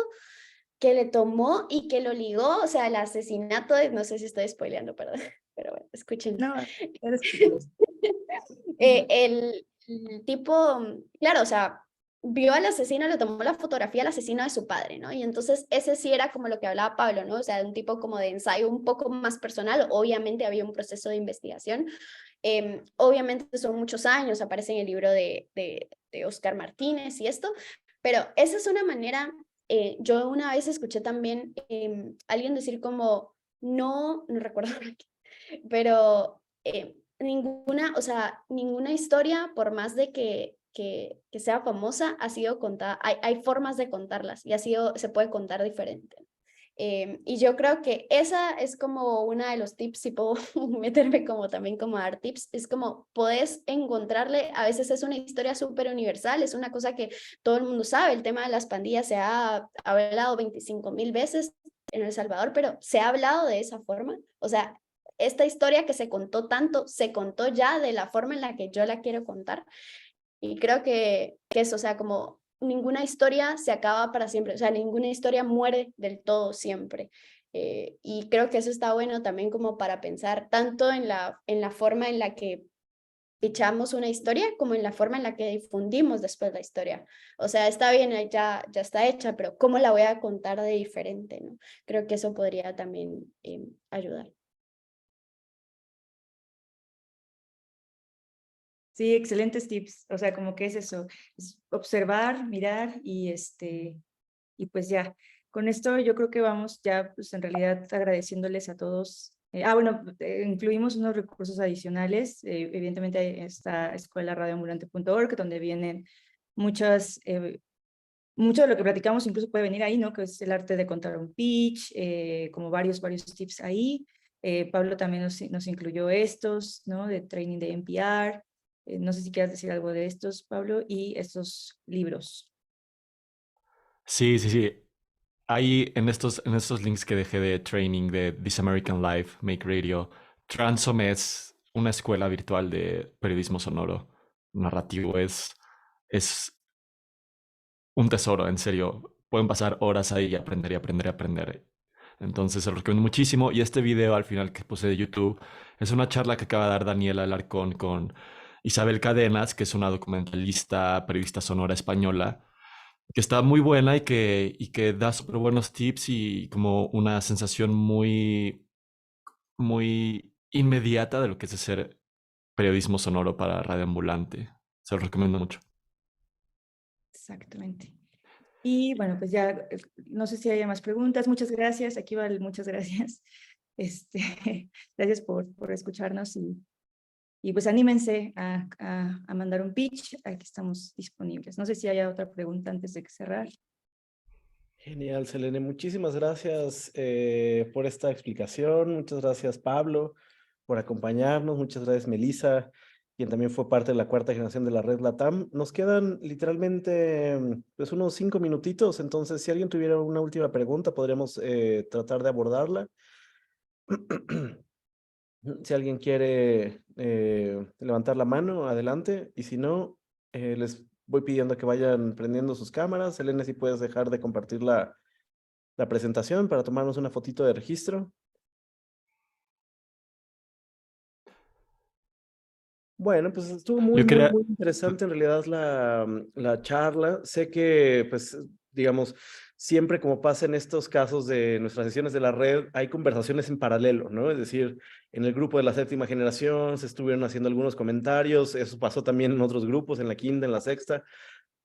K: que le tomó y que lo ligó, o sea, el asesinato de, no sé si estoy spoileando, perdón, pero bueno, escuchen.
H: No, eres
K: El tipo, claro, o sea, vio al asesino, le tomó la fotografía al asesino de su padre, ¿no? Y entonces ese sí era como lo que hablaba Pablo, ¿no? O sea, un tipo como de ensayo un poco más personal, obviamente había un proceso de investigación, obviamente son muchos años, aparece en el libro de Oscar Martínez y esto, pero esa es una manera, yo una vez escuché también alguien decir como, no recuerdo, pero ninguna, o sea, ninguna historia, por más de que sea famosa, ha sido contada, hay formas de contarlas y se puede contar diferente. Y yo creo que esa es como una de los tips, si puedo meterme como también como a dar tips, es como puedes encontrarle, a veces es una historia súper universal, es una cosa que todo el mundo sabe, el tema de las pandillas se ha hablado 25,000 veces en El Salvador, pero se ha hablado de esa forma, o sea, esta historia que se contó tanto, se contó ya de la forma en la que yo la quiero contar. Y creo que eso, o sea, como ninguna historia se acaba para siempre, o sea, ninguna historia muere del todo siempre. Y creo que eso está bueno también como para pensar tanto en la forma en la que echamos una historia como en la forma en la que difundimos después la historia. O sea, está bien, ya está hecha, pero ¿cómo la voy a contar de diferente, no? Creo que eso podría también ayudar.
H: Sí, excelentes tips. O sea, como que es eso, es observar, mirar y pues ya. Con esto yo creo que vamos ya, pues en realidad agradeciéndoles a todos. Bueno, incluimos unos recursos adicionales. Evidentemente está escuelaradioambulante.org, donde vienen mucho de lo que platicamos incluso puede venir ahí, ¿no? Que es el arte de contar un pitch, como varios tips ahí. Pablo también nos incluyó estos, ¿no? De training de NPR. No sé si quieras decir algo de estos, Pablo, y estos libros.
I: Sí, sí, sí. Ahí en estos links que dejé de training de This American Life, Make Radio, Transom es una escuela virtual de periodismo sonoro narrativo. Es un tesoro, en serio. Pueden pasar horas ahí y aprender y aprender y aprender. Entonces se lo recomiendo muchísimo. Y este video al final que puse de YouTube es una charla que acaba de dar Daniela Alarcón con Isabel Cadenas, que es una documentalista, periodista sonora española, que está muy buena y que da súper buenos tips y como una sensación muy inmediata de lo que es hacer periodismo sonoro para Radio Ambulante. Se lo recomiendo mucho.
H: Exactamente. Y bueno, pues ya, no sé si hay más preguntas. Muchas gracias. Aquí va muchas gracias. Gracias por escucharnos y pues anímense a mandar un pitch. Aquí estamos disponibles. No sé si hay otra pregunta antes de cerrar.
A: Genial, Selene. Muchísimas gracias por esta explicación. Muchas gracias, Pablo, por acompañarnos. Muchas gracias, Melissa, quien también fue parte de la cuarta generación de la red LATAM. Nos quedan literalmente pues unos 5 minutitos, entonces si alguien tuviera una última pregunta, podríamos tratar de abordarla. Si alguien quiere levantar la mano, adelante. Y si no, les voy pidiendo que vayan prendiendo sus cámaras. Selene, si puedes dejar de compartir la presentación para tomarnos una fotito de registro. Bueno, pues estuvo
I: Yo quería,
A: muy interesante en realidad la charla. Sé que, pues, digamos, siempre como pasa en estos casos de nuestras sesiones de la red, hay conversaciones en paralelo, ¿no? Es decir, en el grupo de la séptima generación se estuvieron haciendo algunos comentarios, eso pasó también en otros grupos, en la quinta, en la sexta.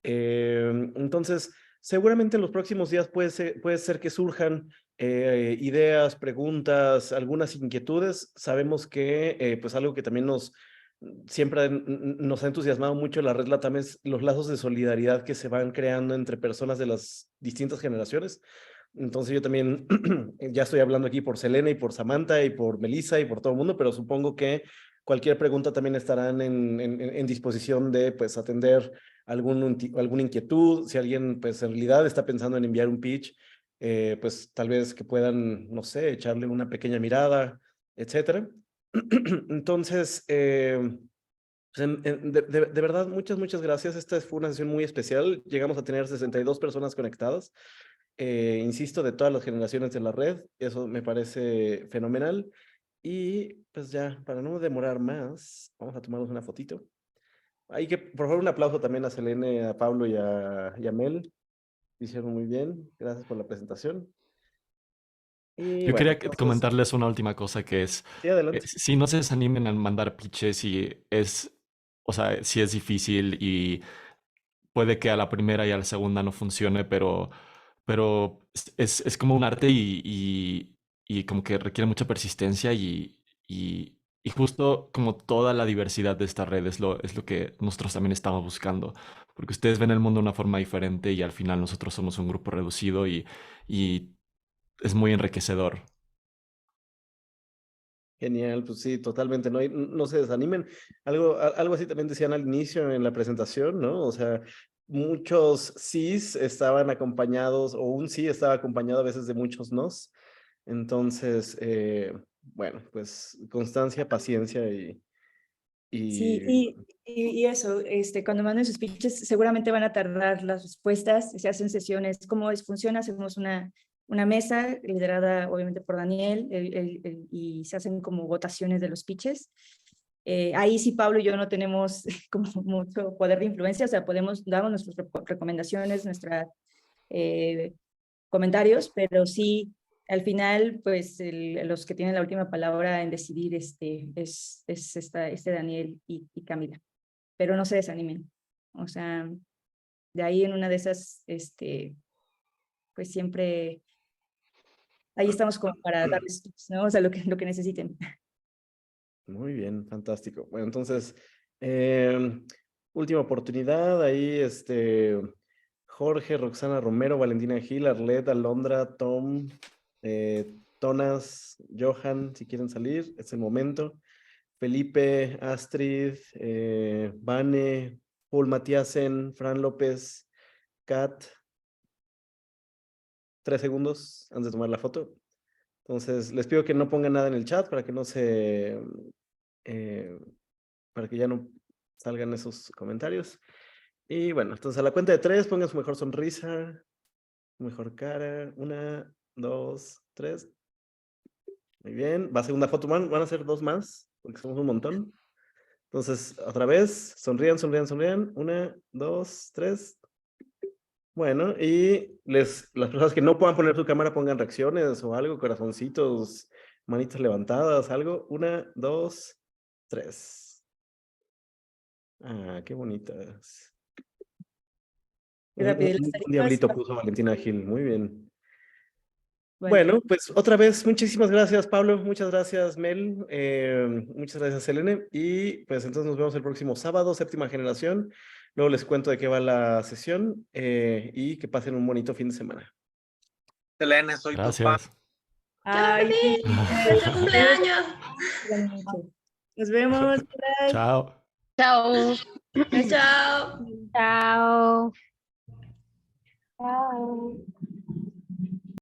A: Entonces, seguramente en los próximos días puede ser que surjan ideas, preguntas, algunas inquietudes. Sabemos que, pues, algo que también siempre nos ha entusiasmado mucho la red LATAM es los lazos de solidaridad que se van creando entre personas de las distintas generaciones. Entonces yo también ya estoy hablando aquí por Selena y por Samantha y por Melissa y por todo el mundo, pero supongo que cualquier pregunta también estarán en disposición de pues atender alguna inquietud. Si alguien pues en realidad está pensando en enviar un pitch, pues tal vez que puedan, no sé, echarle una pequeña mirada, etcétera. Entonces, Pues de verdad, muchas gracias. Esta fue una sesión muy especial. Llegamos a tener 62 personas conectadas. Insisto, de todas las generaciones de la red. Eso me parece fenomenal. Y pues ya, para no demorar más, vamos a tomarnos una fotito. Hay que, por favor, un aplauso también a Selene, a Pablo y a Mel. Hicieron muy bien. Gracias por la presentación. Y
I: Yo
A: bueno,
I: quería
A: entonces,
I: comentarles una última cosa que es,
A: sí, adelante.
I: si no se desanimen a mandar pitches y es, o sea, si es difícil y puede que a la primera y a la segunda no funcione, pero es como un arte y como que requiere mucha persistencia y justo como toda la diversidad de esta red es lo que nosotros también estamos buscando, porque ustedes ven el mundo de una forma diferente y al final nosotros somos un grupo reducido y es muy enriquecedor.
A: Genial, pues sí, totalmente, no, no se desanimen. Algo así también decían al inicio en la presentación, ¿no? O sea, muchos sís estaban acompañados, o un sí estaba acompañado a veces de muchos nos. Entonces, bueno, pues constancia, paciencia
H: Sí,
A: y
H: y eso, cuando manden sus pitches, seguramente van a tardar las respuestas, se hacen sesiones. ¿Cómo funciona? Hacemos una mesa liderada obviamente por Daniel y se hacen como votaciones de los pitches. Ahí sí Pablo y yo no tenemos como mucho poder de influencia, o sea, damos nuestras recomendaciones, nuestros comentarios, pero sí, al final, pues los que tienen la última palabra en decidir es este Daniel y Camila. Pero no se desanimen. O sea, de ahí en una de esas, pues siempre, ahí estamos como para darles tips, ¿no? O sea, lo que necesiten.
A: muy bien, fantástico. Bueno, entonces, última oportunidad, ahí Jorge, Roxana Romero, Valentina Gil, Arlet, Alondra, Tom, Tonas, Johan, si quieren salir, es el momento. Felipe, Astrid, Vane, Paul Matiasen, Fran López, Kat. 3 segundos antes de tomar la foto. Entonces, les pido que no pongan nada en el chat para que no para que ya no salgan esos comentarios. Y bueno, entonces a la cuenta de 3, pongan su mejor sonrisa, su mejor cara. 1, 2, 3. Muy bien. Va a segunda foto, van a ser 2 más, porque somos un montón. Entonces, otra vez, sonrían. 1, 2, 3. Bueno, y las personas que no puedan poner su cámara, pongan reacciones o algo, corazoncitos, manitas levantadas, algo. 1, 2, 3. Ah, qué bonitas.
H: Y rápido,
A: Un diablito puso Valentina Gil, muy bien.
H: bueno,
A: Bueno, pues otra vez, muchísimas gracias, Pablo, muchas gracias, Mel, muchas gracias, Selene, y pues entonces nos vemos el próximo sábado, séptima generación. Luego les cuento de qué va la sesión y que pasen un bonito fin de semana.
L: Selene, soy tu fan.
I: Gracias.
H: ay,
C: ¡Feliz cumpleaños!
H: nos vemos. Bye.
I: Chao.
D: Chao.
C: Chao.
F: Chao.
D: Chao.